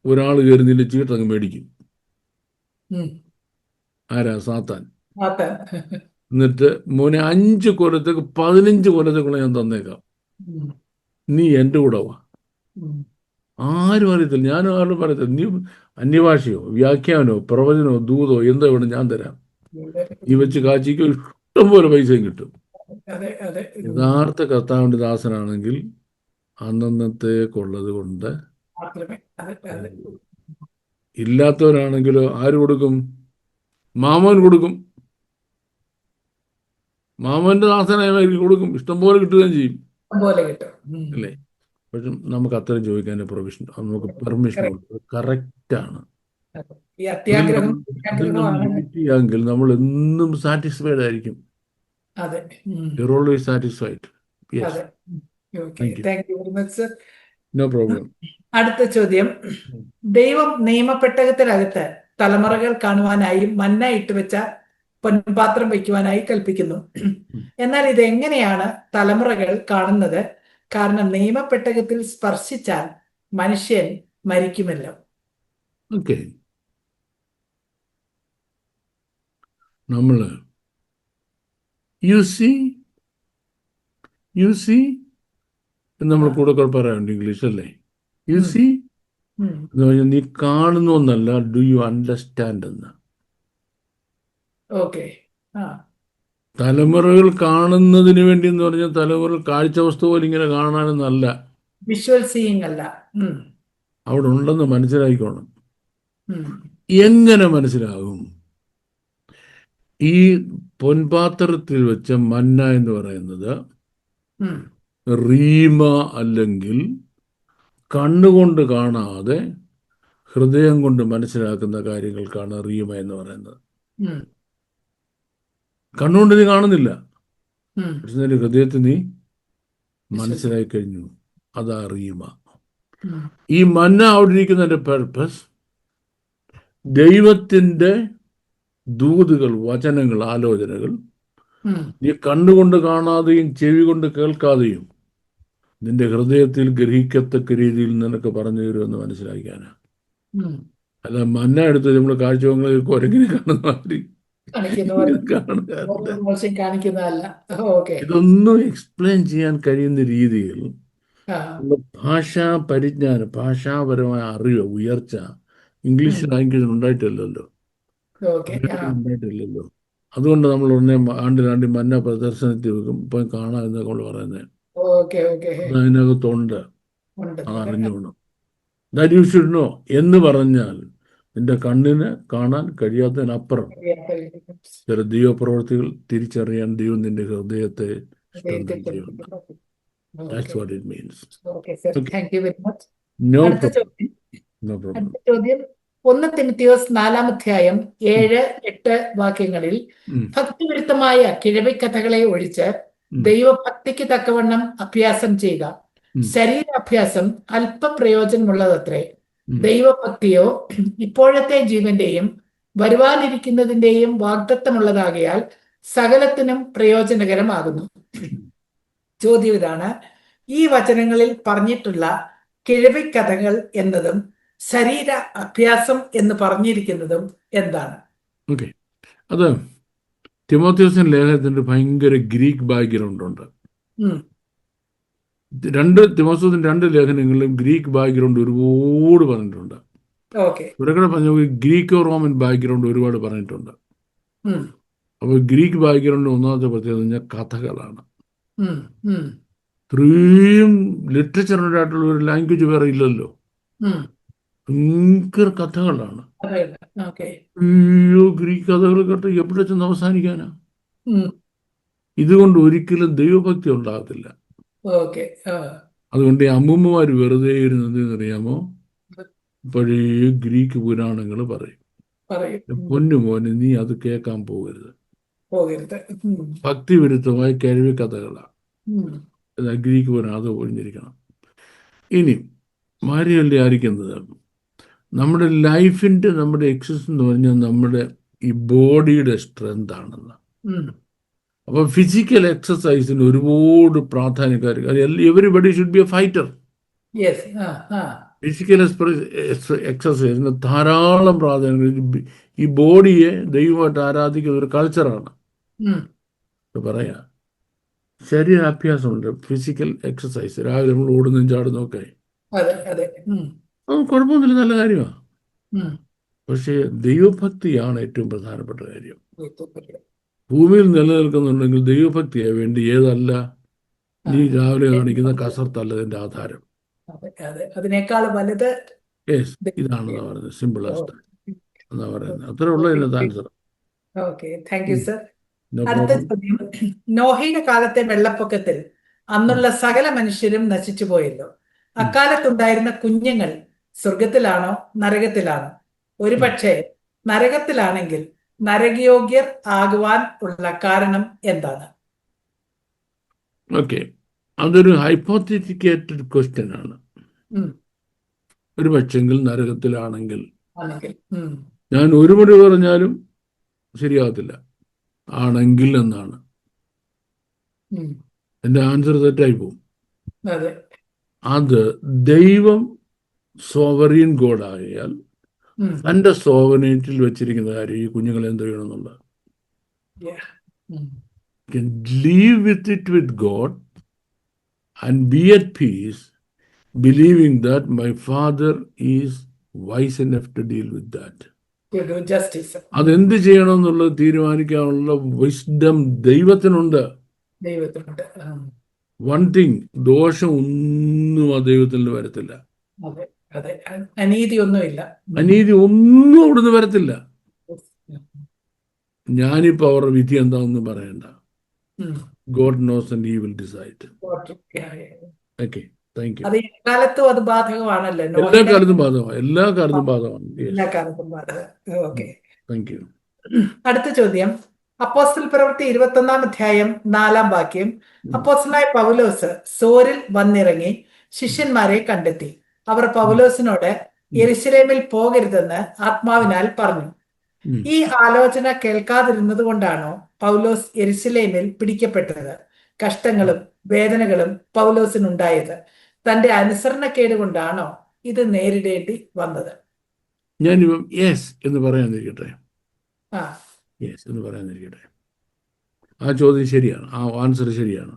ഒരാൾ കയറി നിന്റെ ചീട്ടങ്ങ് മേടിക്കും. ഉം. ആരാ? സാത്താൻ. ആത്താൻ. എന്നിട്ട് മോനെ 5 കൊല്ലത്തേക്ക് 15 കൊല്ലത്തേക്കുള്ള ഞാൻ തന്നേക്കാം, ഉം. നീ എൻ്റെ കൂടെ വാ. ഉം. ആരും അറിയത്തില്ല, ഞാനും ആരും പറയത്തില്ല. നീ അന്യഭാഷയോ വ്യാഖ്യാനോ പ്രവചനോ ദൂതോ എന്തോ വേണം ഞാൻ തരാം, നീ വെച്ച് കാച്ചിക്കോ, ഇഷ്ടം പോലെ പൈസയും കിട്ടും. അതെ അതെ. യഥാർത്ഥ കർത്താവിൻ്റെ ദാസനാണെങ്കിൽ അന്നന്നത്തേക്കുള്ളത് കൊണ്ട്. മാത്രമേ. അതെ അതെ. ഇല്ലാത്തവരാണെങ്കിലോ ആര് കൊടുക്കും? മാമോൻ കൊടുക്കും. മാമോന്റെ ദാസനായി കൊടുക്കും, ഇഷ്ടം പോലെ കിട്ടുകയും ചെയ്യും, പോലെ കിട്ടും. അല്ലേ? പക്ഷെ നമുക്ക് അത്രയും ചോദിക്കാൻ പ്രൊവിഷൻ, നമുക്ക് പെർമിഷൻ Correct. കൊടുക്കും, കറക്റ്റാണ്. ഈ അത്യാഗ്രഹം അത്യാഗ്രഹമാണ്. ലിമിറ്റ് ചെയ്യാമെങ്കിൽ നമ്മൾ എന്നും സാറ്റിസ്ഫൈഡ് ആയിരിക്കും. അതെ. You are always satisfied. Yes, അതെ. Okay, thank you, thank you very much sir. No problem. അടുത്ത ചോദ്യം. ദൈവം നിയമപ്പെട്ടകത്തിനകത്ത് തലമുറകൾ കാണുവാനായി മന്ന ഇട്ടുവെച്ച പൊൻപാത്രം വയ്ക്കുവാനായി കൽപ്പിക്കുന്നു. എന്നാൽ ഇത് എങ്ങനെയാണ് തലമുറകൾ കാണുന്നത്? കാരണം നിയമപ്പെട്ടകത്തിൽ സ്പർശിച്ചാൽ മനുഷ്യൻ മരിക്കുമല്ലോ. ഓക്കെ, നമ്മൾ യു സി നമ്മൾ കൂടെ പറയാറുണ്ട് ഇംഗ്ലീഷ്, അല്ലേ? യു സി എന്ന് പറഞ്ഞാൽ നീ കാണുന്നു എന്നല്ല, ഡു യു അണ്ടർസ്റ്റാൻഡ് എന്ന്. ഓക്കെ. തലമുറകൾ കാണുന്നതിന് വേണ്ടി എന്ന് പറഞ്ഞാൽ തലമുറകൾ കാഴ്ച വസ്തു പോലെ ഇങ്ങനെ കാണാനെന്നല്ല, വിഷ്വൽ സീയിങ് അല്ല. അവിടെ ഉണ്ടെന്ന് മനസ്സിലായിക്കോണം. എങ്ങനെ മനസ്സിലാകും? ഈ പൊൻപാത്രത്തിൽ വെച്ച മന്ന എന്ന് പറയുന്നത് റീമ, അല്ലെങ്കിൽ കണ്ണുകൊണ്ട് കാണാതെ ഹൃദയം കൊണ്ട് മനസ്സിലാക്കുന്ന കാര്യങ്ങൾക്കാണ് റീമ എന്ന് പറയുന്നത്. കണ്ണുകൊണ്ട് നീ കാണുന്നില്ല, പക്ഷെ നിന്റെ ഹൃദയത്തിൽ നീ മനസ്സിലാക്കി കഴിഞ്ഞു, അതാ റീമ. ഈ മന്ന അവിടെ ഇരിക്കുന്നതിന്റെ പർപ്പസ് ദൈവത്തിൻ്റെ ദൂതുകൾ, വചനങ്ങൾ, ആലോചനകൾ നീ കണ്ണുകൊണ്ട് കാണാതെയും ചെവി കൊണ്ട് കേൾക്കാതെയും നിന്റെ ഹൃദയത്തിൽ ഗ്രഹിക്കത്തക്ക രീതിയിൽ നിനക്ക് പറഞ്ഞു തരുമെന്ന് മനസ്സിലാക്കാനാ. അല്ല മന്ന എടുത്ത് നമ്മൾ കാഴ്ചകൾ കുരങ്ങിനെ കാണുന്ന മാതിരി ഇതൊന്നും എക്സ്പ്ലെയിൻ ചെയ്യാൻ കഴിയുന്ന രീതിയിൽ ഭാഷാ പരിജ്ഞാനം, ഭാഷാപരമായ അറിവ്, ഉയർച്ച ഇംഗ്ലീഷ് ലാംഗ്വേജിന് ഉണ്ടായിട്ടില്ലല്ലോ. അതുകൊണ്ട് നമ്മൾ ഉടനെ ആണ്ടിലാണ്ടി മന്ന പ്രദർശനത്തിൽ വെക്കും, പോയി കാണാം എന്നൊക്കെ നമ്മൾ പറയുന്നത്. അതിനകത്തുണ്ട്, അറിഞ്ഞോണം. ദാറ്റ് യു ഷുഡ് നോ എന്ന് പറഞ്ഞാൽ നിന്റെ കണ്ണിന് കാണാൻ കഴിയാത്തതിനപ്പുറം ചില ദൈവപ്രവർത്തികൾ തിരിച്ചറിയാൻ ദൈവം നിന്റെ ഹൃദയത്തെ That's what it means. Okay, sir. Okay. Thank you very much. No അടുത്ത problem. No problem. അടുത്ത ചോദ്യം 1 തിമോഥെയോസ് 4-8 വാക്യങ്ങളിൽ ഭക്തിവിരുദ്ധമായ കിഴവിക്കഥകളെ ഒഴിച്ച് ദൈവഭക്തിക്ക് തക്കവണ്ണം അഭ്യാസം ചെയ്യുക. ശരീരാഭ്യാസം അല്പം പ്രയോജനമുള്ളതത്രേ. ദൈവഭക്തിയോ ഇപ്പോഴത്തെ ജീവന്റെയും വരുവാനിരിക്കുന്നതിന്റെയും വാഗ്ദത്തമുള്ളതാകയാൽ സകലത്തിനും പ്രയോജനകരമാകുന്നു. ചോദ്യം ഇതാണ്: ഈ വചനങ്ങളിൽ പറഞ്ഞിട്ടുള്ള കിഴവിക്കഥകൾ എന്നതും ശരീര അഭ്യാസം എന്ന് പറഞ്ഞിരിക്കുന്നതും എന്താണ്? ഓക്കെ, അത് തിമോഥെയോസിന്റെ ലേഖനത്തിന്റെ ഭയങ്കര ഗ്രീക്ക് ബാക്ക്ഗ്രൗണ്ട് ഉണ്ട്. തിമോഥെയോസിന്റെ 2 ലേഖനങ്ങളിലും ഗ്രീക്ക് ബാക്ക്ഗ്രൗണ്ട് ഒരുപാട് പറഞ്ഞിട്ടുണ്ട്. ഇവരൊക്കെ പറഞ്ഞ ഗ്രീക്കോ റോമൻ ബാക്ക്ഗ്രൗണ്ട് ഒരുപാട് പറഞ്ഞിട്ടുണ്ട്. അപ്പോൾ ഗ്രീക്ക് ബാക്ക്ഗ്രൗണ്ട് ഒന്നാമത്തെ പ്രത്യേകത പറഞ്ഞാൽ കഥകളാണ്. ഇത്രയും ലിറ്ററേച്ചറിനായിട്ടുള്ള ഒരു ലാംഗ്വേജ് വേറെ ഇല്ലല്ലോ. ഭയങ്കര കഥകളാണ്. അയ്യോ, ഗ്രീക്ക് കഥകൾ കേട്ട് എവിടെ ചെന്ന് അവസാനിക്കാനാ? ഇതുകൊണ്ട് ഒരിക്കലും ദൈവഭക്തി ഉണ്ടാകത്തില്ല. അതുകൊണ്ട് ഈ അമ്മൂമ്മമാർ വെറുതെ ഇരുന്നത് അറിയാമോ, പഴയ ഗ്രീക്ക് പുരാണങ്ങൾ പറയും. പൊന്നുമോനെ, നീ അത് കേൾക്കാൻ പോകരുത്. ഭക്തി വിരുദ്ധമായ കേൾവി കഥകളാണ്. ഗ്രീക്ക് പോലും അത് ഒഴിഞ്ഞിരിക്കണം. ഇനി മാരിയല്ല ആയിരിക്കുന്നത് നമ്മുടെ ലൈഫിൻ്റെ നമ്മുടെ എക്സസ് എന്ന് പറഞ്ഞാൽ നമ്മുടെ ഈ ബോഡിയുടെ സ്ട്രെങ്ത് ആണെന്ന്. അപ്പോൾ ഫിസിക്കൽ എക്സസൈസിന് ഒരുപാട് പ്രാധാന്യക്കാർ. Everybody should be a fighter. Physical എക്സസൈസിന് ധാരാളം പ്രാധാന്യം. ഈ ബോഡിയെ ദൈവമായിട്ട് ആരാധിക്കുന്ന ഒരു കൾച്ചറാണ്. പറയാ ശരീരാഭ്യാസമുണ്ട്, ഫിസിക്കൽ എക്സസൈസ്. രാവിലെ നമ്മൾ ഓടുന്നതും ചാടുന്നതും ഒക്കെ അത് കുഴപ്പമൊന്നുമില്ല, നല്ല കാര്യമാണ്. പക്ഷേ ദൈവഭക്തിയാണ് ഏറ്റവും പ്രധാനപ്പെട്ട കാര്യം. ഭൂമിയിൽ നിലനിൽക്കുന്നുണ്ടെങ്കിൽ ദൈവഭക്തിയാ വേണ്ടി, ഏതല്ല നീ രാവിലെ കാണിക്കുന്ന കസർത്തല്ല ഇതിന്റെ ആധാരം. അതിനേക്കാൾ വലുത് ഇതാണെന്നാ പറയുന്നത്. സിമ്പിളാസ്റ്റ് എന്നാ പറയുന്നത്. അത്ര ഉള്ള ഇതിനകത്ത് answer. Okay, thank you sir. അടുത്ത ചോദ്യം, നോഹയുടെ കാലത്തെ വെള്ളപ്പൊക്കത്തിൽ അന്നുള്ള സകല മനുഷ്യരും നശിച്ചു പോയല്ലോ. അക്കാലത്തുണ്ടായിരുന്ന കുഞ്ഞുങ്ങൾ സ്വർഗത്തിലാണോ നരകത്തിലാണോ? ഒരു പക്ഷേ നരകത്തിലാണെങ്കിൽ നരകയോഗ്യർ ആകുവാൻ ഉള്ള കാരണം എന്താണ്? ഓക്കെ, അതൊരു ഹൈപ്പോത്തറ്റിക്കേറ്റഡ് ക്വസ്റ്റ്യൻ ആണ്. ഒരു പക്ഷെങ്കിൽ നരകത്തിലാണെങ്കിൽ, ഞാൻ ഒരു മുറി പറഞ്ഞാലും ശരിയാകത്തില്ല. ആണെങ്കിൽ എന്നാണ് എൻ്റെ ആൻസർ. തെറ്റായി പോകും. അത് ദൈവം സോവറിയൻ ഗോഡായാൽ തൻ്റെ സോവറിനിറ്റിയിൽ വെച്ചിരിക്കുന്ന കാര്യം ഈ കുഞ്ഞുങ്ങളെ എന്ത് ചെയ്യണമെന്നുള്ളത്. Leave with it with God and be at peace, believing that my Father is wise enough to deal with that. അതെന്ത് ചെയ്യണമെന്നുള്ളത് തീരുമാനിക്കാനുള്ള വിസ്ഡം ദൈവത്തിനുണ്ട്. വൺ തിങ്, ദോഷം ഒന്നും ആ ദൈവത്തിൽ നിന്ന് വരത്തില്ല. അനീതി ഒന്നും അവിടുന്ന് വരത്തില്ല. ഞാനിപ്പോ അവരുടെ വിധി എന്താണെന്ന് പറയണ്ട. God knows and he will decide. Okay, thank you. അത് എക്കാലത്തും അത് ബാധകമാണല്ലോ. എല്ലാ കാലത്തും ബാധകമാണ്. എല്ലാ കാലത്തും ബാധകമാണ്. Okay, thank U. അടുത്ത ചോദ്യം, അപ്പോസ്തല പ്രവൃത്തി 21-ാം 4-ാം വാക്യം. അപ്പോസ്തലനായ പൗലോസ് സോരിൽ വന്നിറങ്ങി ശിഷ്യന്മാരെ കണ്ടെത്തി. അവർ പൗലോസിനോട് യെരുശലേമിൽ പോകരുതെന്ന് ആത്മാവിനാൽ പറഞ്ഞു. ഈ ആലോചന കേൾക്കാതിരുന്നത് കൊണ്ടാണോ പൗലോസ് യെരുശലേമിൽ പിടിക്കപ്പെട്ടത്? കഷ്ടങ്ങളും വേദനകളും പൗലോസിനുണ്ടായത് തന്റെ അനുസരണക്കേട് കൊണ്ടാണോ ഇത് നേരിടേണ്ടി വന്നത്? ഞാനിപ്പം യെസ് എന്ന് പറയാതിരിക്കട്ടെ. യെസ് എന്ന് പറയാതിരിക്കട്ടെ. ആ ചോദ്യം ശരിയാണ്. ആ ആൻസർ ശരിയാണ്.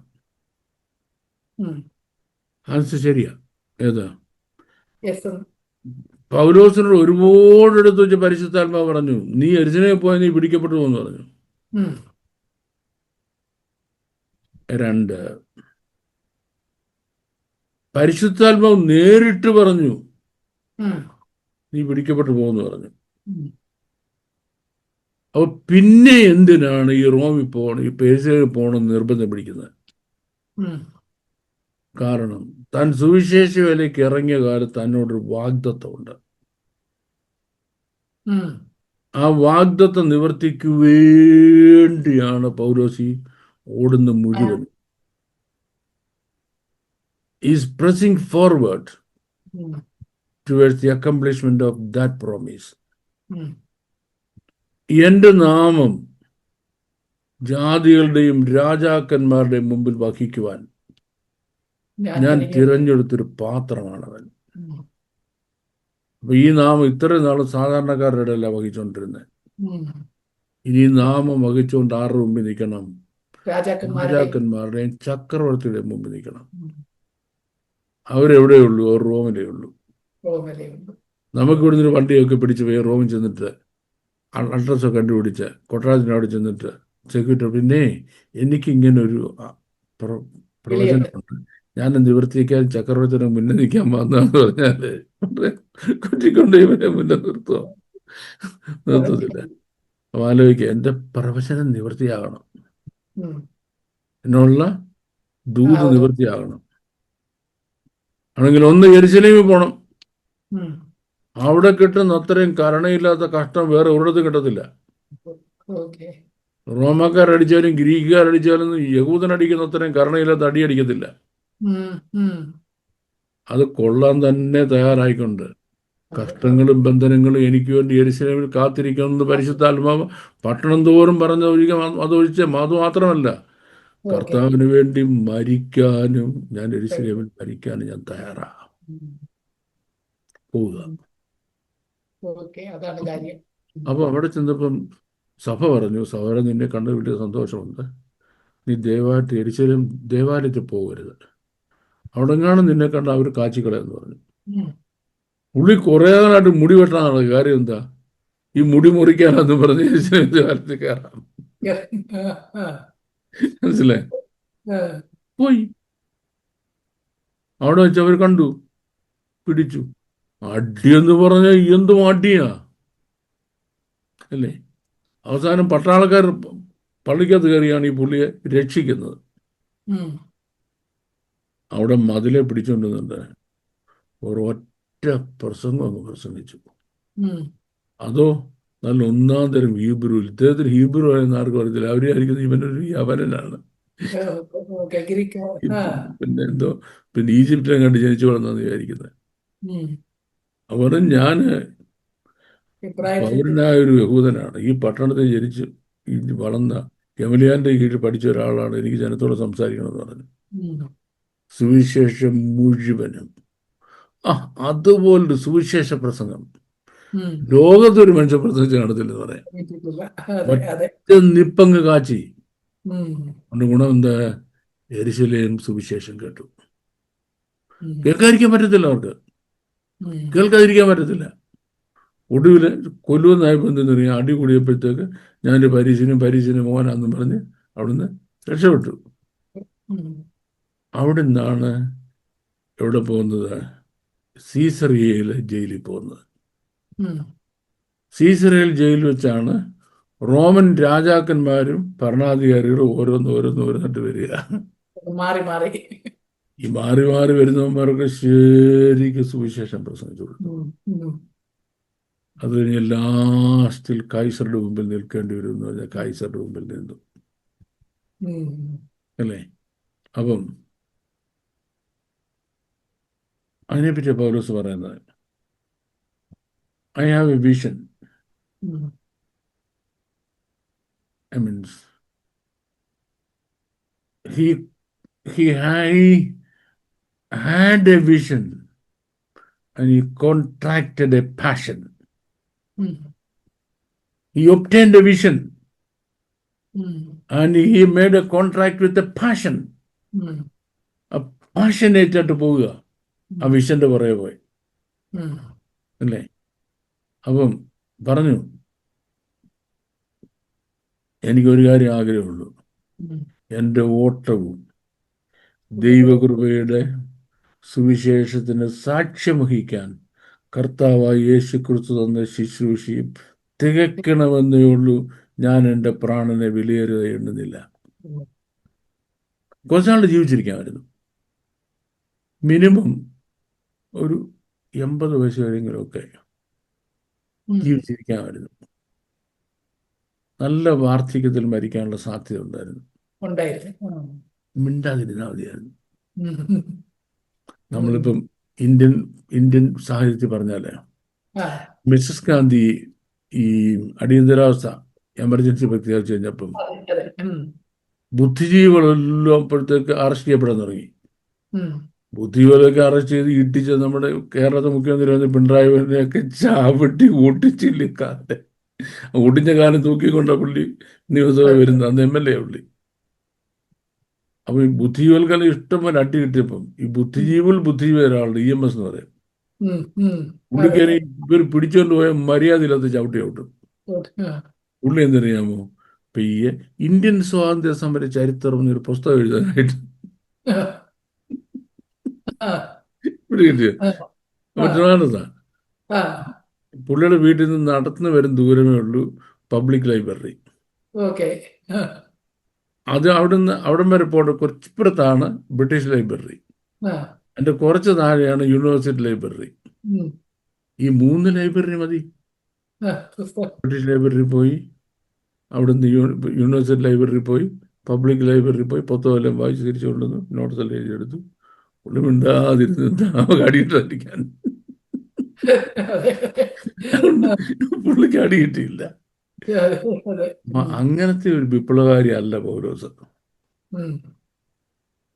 ആൻസർ ശരിയാ. ഏതാ? പൗലോസിനോട് ഒരുപാട് എടുത്ത് വെച്ച് പരിശുദ്ധാത്മാവ് പറഞ്ഞു, നീ യെരുശലേമിൽ പോയി നീ പിടിക്കപ്പെട്ടു എന്ന് പറഞ്ഞു. 2, പരിശുദ്ധാത്മാവ് നേരിട്ട് പറഞ്ഞു നീ പിടിക്കപ്പെട്ടു പോകുന്നു പറഞ്ഞു. അപ്പൊ പിന്നെ എന്തിനാണ് ഈ റോമിൽ പോകണം, ഈ പേഴ്സിൽ പോകണം നിർബന്ധം പിടിക്കുന്നത്? കാരണം താൻ സുവിശേഷ വേലയ്ക്ക് ഇറങ്ങിയ കാലത്ത് തന്നോടൊരു വാഗ്ദത്തമുണ്ട്. ആ വാഗ്ദത്ത നിവർത്തിക്ക് വേണ്ടിയാണ് പൗലോസി ഓടുന്ന മുഴുവൻ. Is pressing forward towards the accomplishment of that promise. എന്റെ നാമം ജാതികളുടെയും രാജാക്കന്മാരുടെയും മുമ്പിൽ വഹിക്കുവാൻ ഞാൻ തിരഞ്ഞെടുത്തൊരു പാത്രമാണവൻ. അപ്പൊ ഈ നാമം ഇത്രയും നാളും സാധാരണക്കാരുടെ ഇടയിലല്ല വഹിച്ചുകൊണ്ടിരുന്നത്. ഇനി നാമം വഹിച്ചുകൊണ്ട് ആരുടെ മുമ്പിൽ നിൽക്കണം? രാജാക്കന്മാരുടെയും ചക്രവർത്തിയുടെയും മുമ്പിൽ നിൽക്കണം. അവരെവിടെയുള്ളൂ? അവർ റോമിലേ ഉള്ളൂ. നമുക്ക് ഇവിടുന്ന് വണ്ടിയൊക്കെ പിടിച്ച് പോയി റോമിൽ ചെന്നിട്ട് അഡ്രസ്സൊക്കെ കണ്ടുപിടിച്ച് കൊട്ടാരത്തിനവിടെ ചെന്നിട്ട് സെക്യൂരിറ്റി, പിന്നെ എനിക്കിങ്ങനെ ഒരു പ്രവചനമുണ്ട്, ഞാൻ നിവർത്തിക്കാൻ ചക്രവർത്തിനെ മുന്നേ നിൽക്കാൻ വന്നാന്ന് പറഞ്ഞാല് കുറ്റിക്കൊണ്ട് ഇവനെ മുന്നേ നിർത്തത്തില്ല. അപ്പൊ ആലോചിക്കുക, എന്റെ പ്രവചനം നിവൃത്തിയാകണം, എന്നുള്ള ദൂത് നിവൃത്തിയാകണം ആണെങ്കിൽ ഒന്ന് യെരുശലേമിൽ പോണം. അവിടെ കിട്ടുന്ന അത്രയും കരുണയില്ലാത്ത കഷ്ടം വേറെ ഒരിടത്തും കിട്ടത്തില്ല. റോമാക്കാരടിച്ചാലും ഗ്രീക്കുകാരടിച്ചാലും യഹൂദനടിക്കുന്ന അത്രയും കരുണയില്ലാത്ത അടിയടിക്കത്തില്ല. ഉം, ഉം. അത് കൊള്ളാൻ തന്നെ തയ്യാറായിക്കൊണ്ട് അതെ. കഷ്ടങ്ങളും ബന്ധനങ്ങളും എനിക്ക് വേണ്ടി യെരൂശലേമിൽ കാത്തിരിക്കുമെന്ന് പരിശുദ്ധാത്മാവ് പട്ടണം തോറും പറഞ്ഞ ഒരിക്കൽ അതൊഴിച്ച് അത് മാത്രമല്ല, ഓക്കെ. കർത്താവിന് വേണ്ടി മരിക്കാനും ഞാൻ യെരൂശലേമിൽ മരിക്കാനും ഞാൻ തയ്യാറാ. ഉം, പോവുക. ഉം. ഓക്കെ, അതാണ് കാര്യം. അപ്പോൾ അവിടെ ചെന്നപ്പം സഭ പറഞ്ഞു, സഹോദരൻ നിന്നെ കണ്ടു വലിയ സന്തോഷമുണ്ട്, നീ ദയവായിട്ട് യെരൂശലേം ദേവാലയത്തിൽ പോകരുത്, അവിടെ എങ്ങാനും നിന്നെ കണ്ട അവർ കാച്ചിക്കളയെന്ന് പറഞ്ഞു. ഉം. പുള്ളി കുറേ നാളായിട്ട് മുടി വെട്ടാനാണ്. കാര്യം എന്താ? ഈ മുടി മുറിക്കാനെന്ന് പറഞ്ഞ് യെരൂശലേം ദേവാലയത്തിൽ കയറാം. ആ, ആ, മനസ്സിലായി? ആ. പോയി. അവിടെ വെച്ച് അവർ കണ്ടു, പിടിച്ചു. അടിയെന്ന് പറഞ്ഞാൽ എന്തും അടിയാ അല്ലേ? അവസാനം പട്ടാളക്കാർ പള്ളിക്കകത്ത് കയറിയാണ് ഈ പുള്ളിയെ രക്ഷിക്കുന്നത്. ഉം, അവിടെ മതിലെ പിടിച്ചുകൊണ്ടിരുന്നുണ്ട്. ഒരൊറ്റ പ്രസംഗം അങ്ങ് പ്രസംഗിച്ചു. ഉം. അതോ നല്ല ഒന്നാം തരം ഹീബ്രുവിൽ. ഇദ്ദേഹത്തിന് ഹീബ്രു ആയെന്ന് ആർക്കും അറിയത്തില്ല. അവരായിരിക്കുന്നത് ഇവനൊരു യവനനാണ്. Okay, Greek. ആ. പിന്നെ എന്തോ പിന്നെ ഈജിപ്തിലെ കണ്ട് ജനിച്ചു വളർന്നെന്ന് വിചാരിക്കുന്നത്. ഉം. അവർ ഞാൻ ഇബ്രാഹിം. പൗരനായ ഒരു യഹൂദനാണ്, ഈ പട്ടണത്തിൽ ജനിച്ച് ഈ വളർന്ന ഗമലിയാന്റെ കീഴിൽ പഠിച്ച ഒരാളാണ്, എനിക്ക് ജനത്തോട് സംസാരിക്കണമെന്ന് പറഞ്ഞു. ഉം, സുവിശേഷം മുഴുവനും അതുപോലൊരു സുവിശേഷ പ്രസംഗം ഉം. ലോകത്തൊരു മനുഷ്യ പ്രസംഗിച്ച് കാണത്തില്ലെന്ന് പറയാം. അതെ, അതെ. ഒറ്റ നിപ്പങ്ങ് കാച്ചി. ഉം, അതുകൊണ്ട് ഗുണം എന്താ? യെരൂശലേം സുവിശേഷം കേട്ടു. ഉം, കേൾക്കാതിരിക്കാൻ പറ്റത്തില്ല അവർക്ക്, ഉം. കേൾക്കാതിരിക്കാൻ പറ്റത്തില്ല. ഒടുവിൽ കൊല്ലുമെന്നായപ്പോൾ എന്തെന്നറിയാം, അടി കൂടിയപ്പോഴത്തേക്ക് ഞാൻ പരീശിനും മോനാന്നും പറഞ്ഞ് അവിടുന്ന് രക്ഷപ്പെട്ടു. ഉം. അവിടെ നിന്നാണ് എവിടെ പോകുന്നത്? സീസറിയയിലെ ജയിലിൽ പോകുന്നത്. ഉം. സീസറിയയിൽ ജയിലിൽ വെച്ചാണ് റോമൻ രാജാക്കന്മാരും ഭരണാധികാരികളും ഓരോന്നിട്ട് വരിക. മാറി മാറി. ഈ മാറി മാറി വരുന്നവന്മാർക്ക് ശരിക്കും സുവിശേഷം പ്രസംഗിച്ചു കൊടുത്തു. ഉം, ഉം. അത് കഴിഞ്ഞ് ലാസ്റ്റിൽ കൈസറുടെ മുമ്പിൽ നിൽക്കേണ്ടി വരും എന്ന് പറഞ്ഞാൽ കൈസറുടെ മുമ്പിൽ നിന്നു. ഉം. അല്ലേ? അപ്പം അതിനെപ്പറ്റി പൗലോസ് പറയുന്നത്, ഐ ഹാവ് എ വിഷൻ. ഉം. I mean, he had a vision and he contracted a passion. ഉം. He obtained a vision ഉം. and he made a contract with a passion. ഉം. A passionate ആയിട്ട് പോവുക, ആ വിഷന്റെ പുറകെ പോയി. ഉം. അല്ലേ? അപ്പം പറഞ്ഞു, എനിക്കൊരു കാര്യം ആഗ്രഹമുള്ളൂ, ഉം. എൻ്റെ ഓട്ടവും ദൈവകൃപയുടെ സുവിശേഷത്തിന് സാക്ഷ്യം വഹിക്കാൻ കർത്താവായ യേശു ക്രിസ്തു തന്ന ശുശ്രൂഷയും തികയ്ക്കണമെന്നേ ഉള്ളൂ. ഞാൻ എൻ്റെ പ്രാണനെ വിലയേറുക എണ്ണുന്നില്ല. കുറച്ചാൾ ജീവിച്ചിരിക്കാമായിരുന്നു. മിനിമം ഒരു 80 വയസ്സ് വരെയെങ്കിലുമൊക്കെ ജീവിച്ചിരിക്കാമായിരുന്നു. നല്ല വാർദ്ധക്യത്തിൽ മരിക്കാനുള്ള സാധ്യത ഉണ്ടായിരുന്നു. മിണ്ടാതിരുന്നാൽ മതിയായിരുന്നു. നമ്മളിപ്പം ഇന്ത്യൻ സാഹചര്യത്തിൽ പറഞ്ഞാലേ, മിസസ് ഗാന്ധി ഈ അടിയന്തരാവസ്ഥ എമർജൻസി പ്രഖ്യാപിച്ചു കഴിഞ്ഞപ്പം ബുദ്ധിജീവികളെല്ലാം അപ്പോഴത്തേക്ക് അറസ്റ്റ് ചെയ്യപ്പെടാൻ തുടങ്ങി. ബുദ്ധിജീവികളൊക്കെ അറസ്റ്റ് ചെയ്ത് ഇട്ടിച്ച് നമ്മുടെ കേരളത്തെ മുഖ്യമന്ത്രി വന്ന് പിണറായി വിജയനെയൊക്കെ ചാവട്ടി ഓട്ടിച്ചില്ലിക്കാതെ ഓടിച്ച കാലം തൂക്കിക്കൊണ്ട പുള്ളി നിയമസഭ വരുന്നത്. അന്ന് MLA പുള്ളി. അപ്പൊ ഈ ബുദ്ധിജീവികൾക്കെല്ലാം ഇഷ്ടംപോലെ അടി കിട്ടിയപ്പം ഈ ബുദ്ധിജീവി ഒരാളുടെ EMS എന്ന് പറയും, പുള്ളിക്കാരി ഇവർ പിടിച്ചോണ്ട് പോയ മര്യാദ ഇല്ലാത്ത ചവിട്ടി ഔട്ടും. പുള്ളി എന്തറിയാമോ? പെയ്യെ ഇന്ത്യൻ സ്വാതന്ത്ര്യ സമര ചരിത്രം എന്നൊരു പുസ്തകം എഴുതാനായിട്ട് ഇവിടെ കിട്ടിയ മറ്റൊരാളതാ. പുള്ളിയുടെ വീട്ടിൽ നിന്ന് നടന്നു വരും ദൂരമേ ഉള്ളൂ പബ്ലിക് ലൈബ്രറി. അത് അവിടം വരെ പോകേണ്ട കുറച്ചിപ്പുറത്താണ് ബ്രിട്ടീഷ് ലൈബ്രറി. അതിന്റെ കുറച്ച് താഴെയാണ് യൂണിവേഴ്സിറ്റി ലൈബ്രറി. ഈ 3 ലൈബ്രറി മതി. ബ്രിട്ടീഷ് ലൈബ്രറി പോയി, അവിടുന്ന് യൂണിവേഴ്സിറ്റി ലൈബ്രറി പോയി, പബ്ലിക് ലൈബ്രറി പോയി, പുസ്തകമെല്ലാം വായിച്ച് തിരിച്ചു കൊണ്ടുവന്നു, നോട്ട്സ് എല്ലാം എഴുതിയെടുത്തു. പുള്ളി മിണ്ടാതിരുന്ന് അടിയിട്ടിരിക്കാൻ. അതെ, അതുകൊണ്ട് പുള്ളിക്ക് അടി കിട്ടിയില്ല. അതെ, അതെ. അങ്ങനത്തെ ഒരു വിപ്ലവകാരി അല്ല പൗലോസ്. ഉം.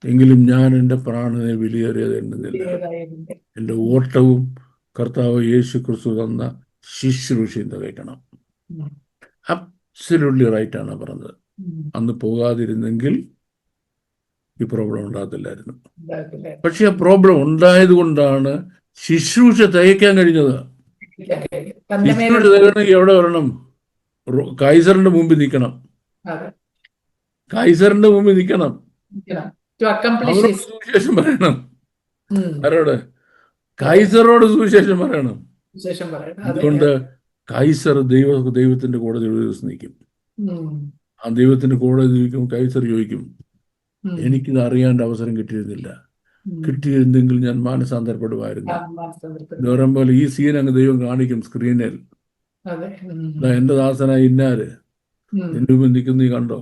എങ്കിലും ഞാൻ എൻ്റെ പ്രാണനെ വിലയേറിയത് എണ്ണുന്നില്ല. ഏതായാലും. എൻ്റെ ഓട്ടവും കർത്താവ് യേശു ക്രിസ്തു തന്ന ശുശ്രൂഷയും തികയ്ക്കണം. ഉം. അബ്സല്യൂട്ട്ലി റൈറ്റാണ് പറഞ്ഞത്. ഉം. അന്ന് പോകാതിരുന്നെങ്കിൽ ഈ പ്രോബ്ലം ഉണ്ടാകത്തില്ലായിരുന്നു. ഉണ്ടാക്കില്ലേ? പക്ഷെ ആ പ്രോബ്ലം ഉണ്ടായത് കൊണ്ടാണ് ശുശ്രൂഷ തികയ്ക്കാൻ കഴിഞ്ഞത്. തന്റെ ശുശ്രൂഷ മേലുള്ള തികയണമെങ്കിൽ എവിടെ വരണം? കൈസറിന്റെ മുമ്പിൽ നിൽക്കണം. അതെ. കൈസറിന്റെ മുമ്പിൽ നിൽക്കണം. To accomplish അവരോട് his. സുവിശേഷം പറയണം. ഉം. ആരോട്? കൈസറോട് സുവിശേഷം പറയണം. വിശേഷം പറയണം. അതെ. അതുകൊണ്ട് കൈസർ ദൈവത്തിന്റെ കോടതി ഒരു ദിവസം നിൽക്കും. ഉം. ആ ദൈവത്തിന്റെ കോടതി നിൽക്കും. കൈസർ ചോദിക്കും, ഉം. എനിക്കിത് അറിയാണ്ട് അവസരം കിട്ടിയിരുന്നില്ല. ഉം. കിട്ടിയിരുന്നെങ്കിൽ ഞാൻ മാനസാന്തരപ്പെടുമായിരുന്നു. മാനസാന്തരപ്പെടും. എന്ന് പറയുമ്പോൾ ഈ സീൻ അങ്ങ് ദൈവം കാണിക്കും സ്ക്രീനിൽ. അതെ. ഉം. എന്റെ ദാസനായ ഇന്നാര് ഉം. നിന്റെ മുമ്പിൽ നിൽക്കുന്ന നീ കണ്ടോ?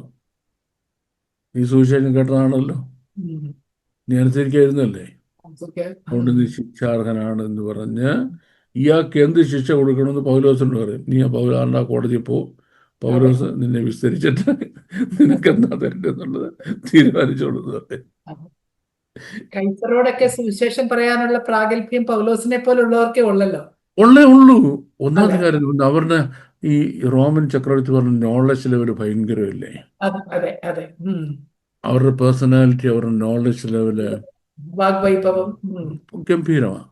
നീ സുവിശേഷം കേട്ടതാണല്ലോ, ഉം. നീ അനുസരിക്കായിരുന്നല്ലേ, അതൊക്കെ. അതുകൊണ്ട് നീ ശിക്ഷാർഹനാണ് എന്ന് പറഞ്ഞ് ഇയാൾക്ക് എന്ത് ശിക്ഷ കൊടുക്കണമെന്ന് പൗലോസിനോട് പറയും. നീ ആ കോടതിയിൽ പോ, പൗലോസ് നിന്നെ വിസ്തരിച്ചിട്ട് നിനക്ക് എന്താ തരേണ്ടതെന്നുള്ളത് തീരുമാനിച്ചോളുന്നത്. കൈസറോടൊക്കെ സുവിശേഷം പറയാനുള്ള പ്രാഗൽഭ്യം പൗലോസിനെ പോലുള്ളവർക്കേ ഉള്ളല്ലോ. ഉള്ളൂ. ഒന്നാമത്തെ കാര്യം അവരുടെ ഈ റോമൻ ചക്രവർത്തി പറഞ്ഞ നോളജ് ലെവൽ ഭയങ്കരമല്ലേ. അതെ, അതെ. ഉം. അവരുടെ പേഴ്സണാലിറ്റി, അവരുടെ നോളജ് ലെവല് വാഗ്വൈഭവം. ഗംഭീരമാണ്.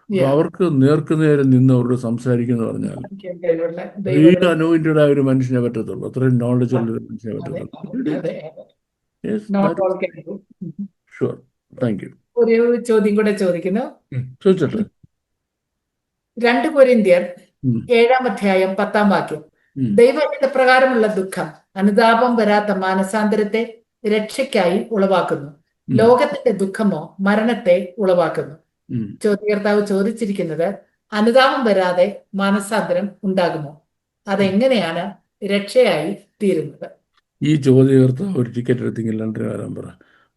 അപ്പൊ അവർക്ക് നേർക്കുനേരെ നിന്ന് അവരോട് സംസാരിക്കുന്ന പറഞ്ഞാൽ വെരി അനോയിന്റഡ് ആയ ഒരു മനുഷ്യനെ പറ്റത്തുള്ളൂ. അത്രയും നോളജ് ഉള്ള ഒരു മനുഷ്യനെ പറ്റത്തുള്ളൂ. ഷുവർ. Thank you. ഒരു ചോദ്യം കൂടെ ചോദിക്കുന്നു. ചോദിച്ചോട്ടെ. 2 കൊരിന്ത്യർ 7-ാം അധ്യായം 10-ാം വാക്യം. ദൈവഹിത പ്രകാരമുള്ള ദുഃഖം അനുതാപം വരാത്ത മാനസാന്തരത്തെ രക്ഷയ്ക്കായി ഉളവാക്കുന്നു, ലോകത്തിന്റെ ദുഃഖമോ മരണത്തെ ഉളവാക്കുന്നു. ചോദ്യകർത്താവ് ചോദിച്ചിരിക്കുന്നത്, അനുതാപം വരാതെ മാനസാന്തരം ഉണ്ടാകുമോ? അതെങ്ങനെയാണ് രക്ഷയായി തീരുന്നത്? ഈ ചോദ്യകർത്താവ് ഒരു ടിക്കറ്റ് എടുത്തെങ്കിൽ ലണ്ടൻ വരാൻ പറ,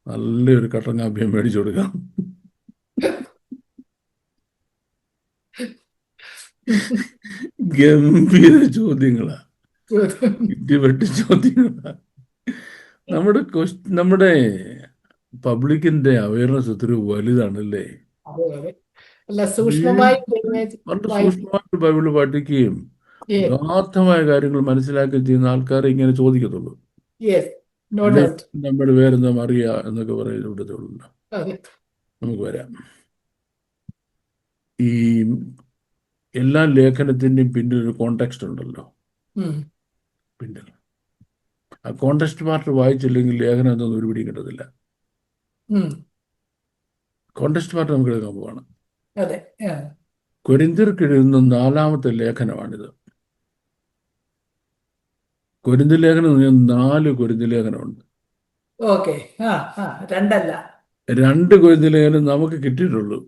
നല്ലൊരു കട്ടൻ കാപ്പിയും മേടിച്ചു കൊടുക്കാം. ഗംഭീര ചോദ്യങ്ങളാ, ഇടിവെട്ടി ചോദ്യങ്ങളാ. നമ്മുടെ പബ്ലിക്കിന്റെ അവയർനെസ് ഒത്തിരി വലുതാണല്ലേ. അല്ല, സൂക്ഷ്മമായി സൂക്ഷ്മമായിട്ട് ബൈബിള് പഠിക്കുകയും യഥാർത്ഥമായ കാര്യങ്ങൾ മനസ്സിലാക്കുകയും ചെയ്യുന്ന ആൾക്കാരെ ഇങ്ങനെ ചോദിക്കത്തുള്ളൂ. നമ്മുടെ പേരെന്താ മറിയ എന്നൊക്കെ പറയുന്നതുള്ളൂ. നമുക്ക് വരാം. ഈ എല്ലാ ലേഖനത്തിന്റെയും പിന്നിൽ ഒരു കോണ്ടെക്സ്റ്റ് ഉണ്ടല്ലോ. പിന്നിൽ ആ കോണ്ടെക്സ്റ്റ് പാർട്ട് വായിച്ചില്ലെങ്കിൽ ലേഖനം എന്തൊന്നും ഒരു പിടിയും കിട്ടത്തില്ല. കോണ്ടെക്സ്റ്റ് പാർട്ട് നമുക്ക് എടുക്കാൻ പോവാണ്. കൊരിന്ത്യർക്ക് എഴുതുന്ന 4-ാമത്തെ ലേഖനമാണിത്. കൊരിന്ത്യ ലേഖനം 4 കൊരിന്ത്യ ലേഖനമുണ്ട്. 2 കൊരിന്ത്യ ലേഖനം നമുക്ക് കിട്ടിയിട്ടുള്ളൂ.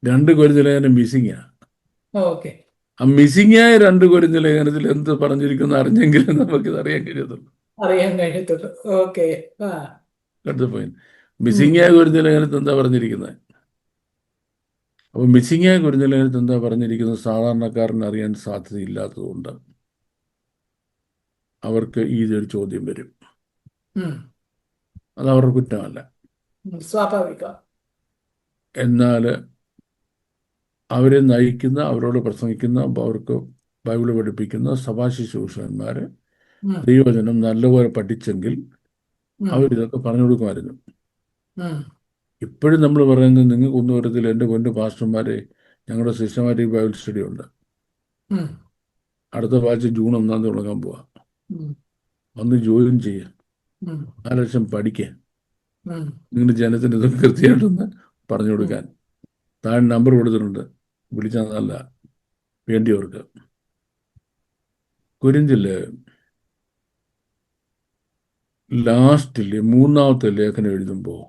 2 കൊരിന്ത്യ ലേഖനം മിസ്സിങ്ങാ. ആ മിസ്സിങ്ങായ 2 കൊരിന്ത്യ ലേഖനത്തിൽ എന്ത് പറഞ്ഞിരിക്കുന്നു അറിഞ്ഞെങ്കിലും നമുക്കിത് അറിയാൻ കഴിയത്തുള്ളൂ. അടുത്ത പോയിന്റ്, മിസ്സിങ്ങായ കൊരിന്ത്യ ലേഖനത്തിൽ എന്താ പറഞ്ഞിരിക്കുന്നത്? അപ്പൊ മിസ്സിങ്ങായ കൊരിന്ത്യ ലേഖനത്തിൽ എന്താ പറഞ്ഞിരിക്കുന്നത് സാധാരണക്കാരന് അറിയാൻ സാധ്യതയില്ലാത്തതുകൊണ്ട് അവർക്ക് ഇതൊരു ചോദ്യം വരും. അത് അവരുടെ കുറ്റമല്ല. സ്വാഭാവിക. എന്നാൽ അവരെ നയിക്കുന്ന, അവരോട് പ്രസംഗിക്കുന്ന, അവർക്ക് ബൈബിള് പഠിപ്പിക്കുന്ന സഭാശുശ്രൂഷകന്മാർ ദൈവവചനം നല്ലപോലെ പഠിച്ചെങ്കിൽ അവരിതൊക്കെ പറഞ്ഞു കൊടുക്കുമായിരുന്നു. ഇപ്പോഴും നമ്മൾ പറയുന്നത്, നിങ്ങൾക്കൊന്നും വരത്തില്ല എൻ്റെ പൊന്നു പാസ്റ്റർമാരെ, ഞങ്ങളുടെ സിസ്റ്റമാറ്റിക് ബൈബിൾ സ്റ്റഡി ഉണ്ട്, അടുത്ത ബാച്ച് ജൂൺ 1-ാം തീയതി തുടങ്ങാൻ പോവാ, വന്ന് ജോയിൻ ചെയ്യുക, 4 ലക്ഷം പഠിക്കുക, നിങ്ങളുടെ ജനത്തിന് ഇതൊക്കെ കൃത്യമായിട്ടൊന്ന് പറഞ്ഞു കൊടുക്കാൻ. താഴെ നമ്പർ കൊടുത്തിട്ടുണ്ട്, വിളിച്ചാൽ നല്ല വേണ്ടിയവർക്ക്. കൊരിന്ത്യയില് ലാസ്റ്റില് 3-ാമത്തെ ലേഖനം എഴുതുമ്പോൾ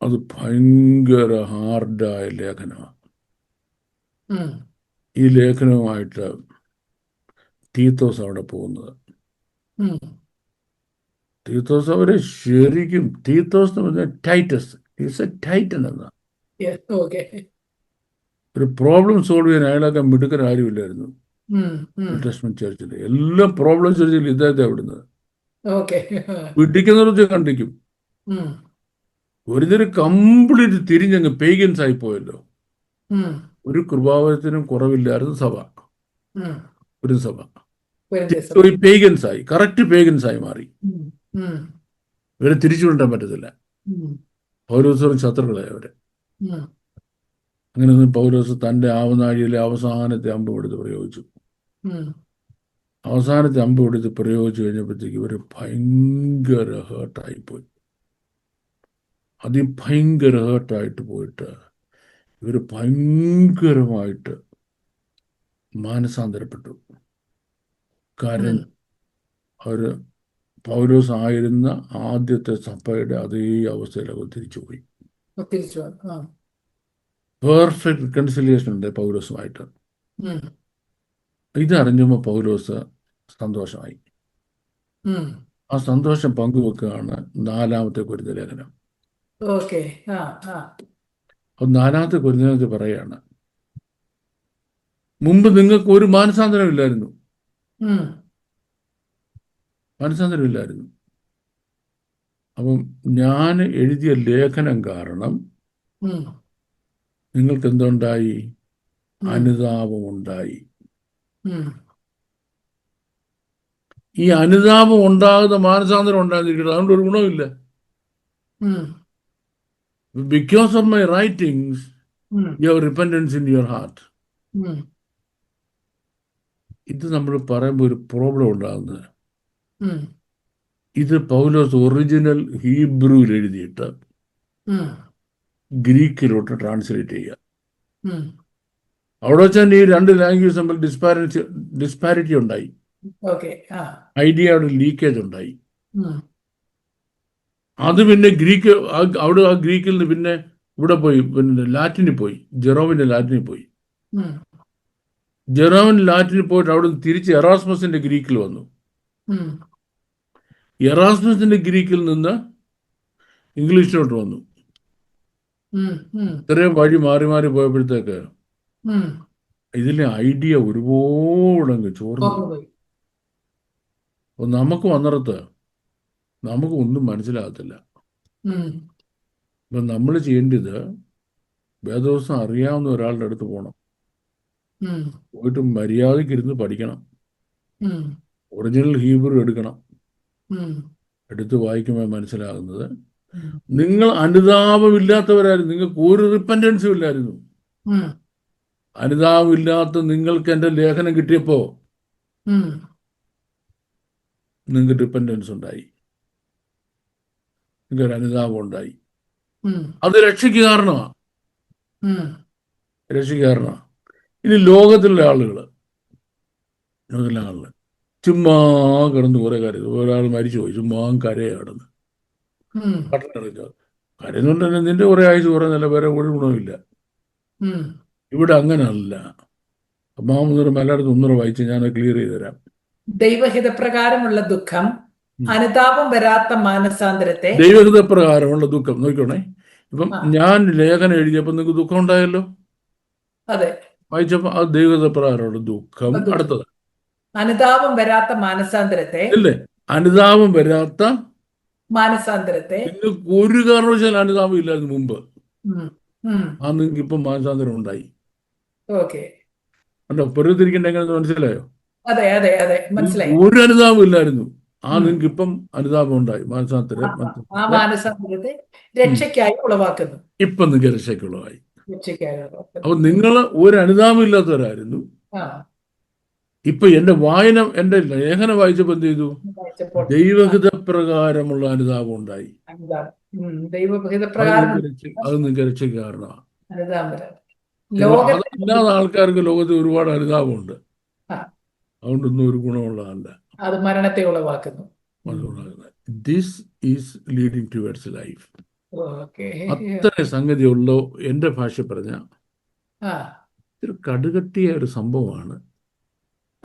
അത് ഭയങ്കര ഹാർഡായ ലേഖനമാണ്. ഈ ലേഖനവുമായിട്ട് തീത്തോസ് അവിടെ പോകുന്നത്. ഉം. തീത്തോസ് അവരെ ശരിക്കും, തീത്തോസ് എന്ന് പറഞ്ഞാൽ ടൈറ്റസ് ഈസ് എ ടൈറ്റൻ എന്ന Yes, okay. ഒരു പ്രോബ്ലം സോൾവ് ചെയ്യാൻ അയാളൊക്കെ മിടുക്കൻ ആരുമില്ലായിരുന്നു. ഉം. ഉം. ന്യൂ ടെസ്റ്റ്മെന്റ് ചർച്ചിൽ എല്ലാ പ്രോബ്ലം ചർച്ചിൽ ഇദ്ദേഹത്തെ അവിടുന്ന് Okay. പിടിക്കുന്നവർക്ക് കണ്ടിക്കും. ഉം. ഒരുതരം കംപ്ലീറ്റ് തിരിഞ്ഞങ്ങ് പേഗൻസ് ആയി പോയല്ലോ. ഉം. ഒരു കൃപാവരത്തിനും കുറവില്ലായിരുന്നു സഭ, ഉം. ഒരു സഭ വരുന്ന ഒരു പേഗൻസ് ആയി, കറക്റ്റ് പേഗൻസ് ആയി മാറി. ഉം. ഉം. ഇവരെ തിരിച്ചു കൊണ്ടുവരാൻ പറ്റത്തില്ല. ഉം. പൗലോസും ശത്രുക്കളായി അവരെ. ഉം. അങ്ങനെ ഒന്നും പൗലോസ് തൻ്റെ ആവനാഴിയിലെ അവസാനത്തെ അമ്പ് എടുത്ത് പ്രയോഗിച്ചു. ഉം. അവസാനത്തെ അമ്പ് എടുത്ത് പ്രയോഗിച്ചു കഴിഞ്ഞപ്പോഴത്തേക്ക് ഇവർ ഭയങ്കര ഹേർട്ടായിപ്പോയി. അതിഭയങ്കര ഹേർട്ടായിട്ട് പോയിട്ട് ഇവർ ഭയങ്കരമായിട്ട് മാനസാന്തരപ്പെട്ടു. കാരണം അവർ പൗലോസ് ആയിരുന്ന ആദ്യത്തെ സഭയുടെ അതേ അവസ്ഥയിലൊക്കെ തിരിച്ചുപോയി. തിരിച്ചു വന്നു. ആ. പെർഫെക്റ്റ് റിക്കൺസിലിയേഷൻ ഉണ്ട് പൗലോസുമായിട്ട്. ഉം. ഇതറിഞ്ഞപ്പോൾ പൗലോസ് സന്തോഷമായി. ഉം. ആ സന്തോഷം പങ്കുവെക്കുകയാണ് 4-ാമത്തെ കൊരിന്ത്യർ ലേഖനം. ഓക്കെ. ആ. ആ. അപ്പോൾ 4-ാമത്തെ കൊരിന്ത്യർ പറയാണ്, മുമ്പ് നിങ്ങൾക്ക് ഒരു മാനസാന്തരമില്ലായിരുന്നു. ഉം. മാനസാന്തരമില്ലായിരുന്നു. അപ്പം ഞാൻ എഴുതിയ ലേഖനം കാരണം ഉം. നിങ്ങൾക്ക് എന്തുണ്ടായി? ഉം. അനുതാപമുണ്ടായി. ഉം. ഈ അനുതാപം ഉണ്ടാകുന്ന മാനസാന്തരം ഉണ്ടാകുന്നിരിക്കുന്നത്, അതുകൊണ്ട് ഒരു ഗുണമില്ല. ഉം. ബിക്കോസ് ഓഫ് മൈ റൈറ്റിംഗ്സ് ഉം. You have repentance in your heart. ഉം. ഇത് നമ്മൾ പറയുമ്പോൾ ഒരു പ്രോബ്ലം ഉണ്ടാകുന്നത്, ഉം. ഇത് പൗലോസ് ഒറിജിനൽ ഹീബ്രുവിൽ എഴുതിയിട്ട് ഉം. ഗ്രീക്കിലോട്ട് ട്രാൻസ്ലേറ്റ് ചെയ്യുക. ഉം. അവിടെ വെച്ചാൽ ഈ രണ്ട് ലാംഗ്വേജ് തമ്മിൽ ഡിസ്പാരിറ്റി ഉണ്ടായി. ഓക്കെ. ആ. ഐഡിയയുടെ ലീക്കേജ് ഉണ്ടായി. ഉം. അത് പിന്നെ ഗ്രീക്ക് അവിടെ ആ ഗ്രീക്കിൽ നിന്ന് പിന്നെ ഇവിടെ പോയി, പിന്നെ ലാറ്റിനിൽ പോയി, ജെറോമിൻ്റെ ലാറ്റിനിൽ പോയി. ഉം. ജെറോമിൻ ലാറ്റിനിൽ പോയിട്ട് അവിടെ നിന്ന് തിരിച്ച് എറാസ്മസിൻ്റെ ഗ്രീക്കിൽ വന്നു. ഉം. എറാസ്മസിൻ്റെ ഗ്രീക്കിൽ നിന്ന് ഇംഗ്ലീഷിലോട്ട് വന്നു. ഉം. ഉം. ഇത്രയും വഴി മാറി മാറി പോയപ്പോഴത്തേക്ക് ഉം. ഇതിലെ ഐഡിയ ഒരുപാടങ്ങ് ചോർന്നു. ഓർമ്മപോയി. അപ്പോൾ നമുക്ക് വന്നിടത്ത് നമുക്ക് ഒന്നും മനസ്സിലാകത്തില്ല. ഉം. അപ്പം നമ്മൾ ചെയ്യേണ്ടത് വേദവസം അറിയാവുന്ന ഒരാളുടെ അടുത്ത് പോകണം. ഉം. പോയിട്ട് മര്യാദയ്ക്ക് ഇരുന്ന് പഠിക്കണം. ഉം. ഒറിജിനൽ ഹീബ്രു എടുക്കണം. ഉം. എടുത്ത് വായിക്കുമ്പോൾ മനസ്സിലാകുന്നത്, ഉം. നിങ്ങൾ അനുതാപമില്ലാത്തവരായിരുന്നു. നിങ്ങൾക്ക് ഒരു റിപ്പൻറ്റൻസും ഇല്ലായിരുന്നു. ഉം. അനുതാപമില്ലാത്ത നിങ്ങൾക്ക് എൻ്റെ ലേഖനം കിട്ടിയപ്പോൾ ഉം. നിങ്ങൾക്ക് റിപ്പൻറ്റൻസ് ഉണ്ടായി, നിങ്ങൾക്കൊരു അനുതാപം ഉണ്ടായി. ഉം. അത് രക്ഷയ്ക്ക് കാരണമാണ്. ഉം. രക്ഷയ്ക്ക് കാരണമാണ്. ഇനി ലോകത്തിലുള്ള ആളുകൾ ചുമ്മാ കിടന്ന് കുറേ കാര്യം, ഒരാൾ മരിച്ചു പോയി, ചുമ്മാ കരയെ കിടന്ന് ഉം. കടലിറങ്ങി കരയുന്നുണ്ട് തന്നെ, നിന്റെ കുറേ ആയുസ് കുറഞ്ഞല്ല, വേറെ ഒരു ഗുണമില്ല. ഉം. ഇവിടെ അങ്ങനല്ല. അമ്മാമൂന്നൂറ് മലയാളത്തിൽ 100 വായിച്ച് ഞാൻ ക്ലിയർ ചെയ്ത് തരാം. ദൈവഹിതപ്രകാരമുള്ള ദുഃഖം, അനുതാപം വരാത്ത മാനസാന്തരത്തെ. ദൈവഹിത പ്രകാരമുള്ള ദുഃഖം നോക്കിക്കോണേ. ഇപ്പം ആ. ഞാൻ ലേഖനം എഴുതിയപ്പോൾ നിങ്ങൾക്ക് ദുഃഖം ഉണ്ടായല്ലോ, അതെ. വായിച്ചപ്പോൾ അത് ദൈവഹിത പ്രകാരമുള്ള ദുഃഖം. ദുഃഖം. അടുത്തത് അനുതാപം വരാത്ത മാനസാന്തരത്തെ. ഇല്ലേ? അനുതാപം വരാത്ത മാനസാന്തരത്തെ. നിങ്ങൾക്ക് ഒരു കാരണവശാലും അനുതാപം ഇല്ലായിരുന്നു മുമ്പ്. ഉം. ഉം. ആ നിങ്ങൾക്ക് ഇപ്പം മാനസാന്തരം ഉണ്ടായി. ഓക്കെ. കണ്ടോ? പൊരുത്തിരിക്കേണ്ട എങ്ങനെയെന്ന് മനസ്സിലായോ? അതെ അതെ അതെ മനസ്സിലായി. ഒരു അനുതാപം ഇല്ലായിരുന്നു. ആ നിങ്ങൾക്ക് ഇപ്പം അനുതാപം ഉണ്ടായി. മാനസാന്തരം ആ മാനസാന്തരത്തെ രക്ഷയ്ക്കായി ഉളവാക്കുന്നു. ഇപ്പം നിങ്ങൾക്ക് രക്ഷയ്ക്കുള്ളതായി. രക്ഷയ്ക്കായി ഉളവാക്കുന്നു. അപ്പൊ നിങ്ങൾ ഒരു അനുതാപം ഇല്ലാത്തവരായിരുന്നു. ആ. ഇപ്പൊ എന്റെ വായന, എന്റെ ലേഖനം വായിച്ചപ്പോൾ എന്ത് ചെയ്തു? വായിച്ചപ്പോൾ ദൈവഹിത പ്രകാരമുള്ള അനുതാപം ഉണ്ടായി. അനുതാപം. ദൈവഹിതപ്രകാരം അത് നിങ്ങൾക്ക് രക്ഷയ്ക്ക് കാരണമാണ്. അനുതാപം വരാം. ലോകത്തിൽ അതല്ലാതെ ആൾക്കാർക്ക് ലോകത്തിൽ ഒരുപാട് അനുതാപമുണ്ട്. ആ. അതുകൊണ്ടൊന്നും ഒരു ഗുണമുള്ളതല്ല. അത് മരണത്തെ ഉളവാക്കുന്നു. This is leading towards life. Okay. അത്ര സംഗതിയുള്ളൂ. എൻ്റെ ഭാഷ പറഞ്ഞ ആ. ഒരു കടുകട്ടിയ ഒരു സംഭവമാണ്.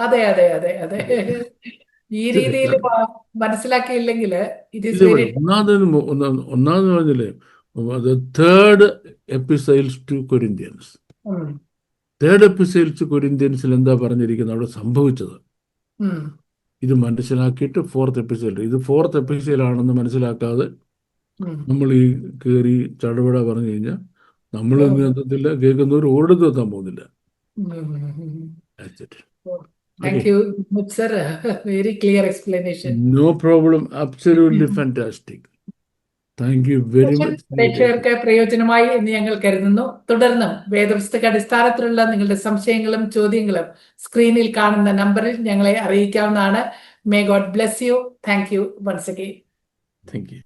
അതെ അതെ അതെ അതെ. ഈ രീതിയിൽ മനസ്സിലാക്കിയില്ലെങ്കിൽ ഇറ്റ് ഈസ് ഇതേപോലെ വെരി. ഒന്നാമത് പറഞ്ഞില്ലേ, തേർഡ് എപ്പിസൈൽസ് ടു കൊരിന്ത്യൻസ്. തേർഡ് എപ്പിസൈൽസ് കൊരിന്ത്യൻസിൽ എന്താ പറഞ്ഞിരിക്കുന്നത്, അവിടെ സംഭവിച്ചത് ഇത് മനസ്സിലാക്കിയിട്ട് ഫോർത്ത് എപ്പിസോഡ്, ഇത് ഫോർത്ത് എപ്പിസോഡാണെന്ന് മനസ്സിലാക്കാതെ നമ്മൾ ഈ കയറി ചടപട പറഞ്ഞു കഴിഞ്ഞാൽ നമ്മൾ എത്തത്തില്ല, കേൾക്കുന്നവർ ഓടുന്നു എത്താൻ പോകുന്നില്ല. Thank you, sir. Very clear explanation. No problem, absolutely fantastic. Thank you very much. പ്രേക്ഷകർക്ക് പ്രയോജനമായി എന്ന് ഞങ്ങൾ കരുതുന്നു. തുടർന്നും വേദപുസ്തക അടിസ്ഥാനത്തിലുള്ള നിങ്ങളുടെ സംശയങ്ങളും ചോദ്യങ്ങളും സ്ക്രീനിൽ കാണുന്ന നമ്പറിൽ ഞങ്ങളെ അറിയിക്കാവുന്നതാണ്. May God bless you. Thank you once again. Thank you.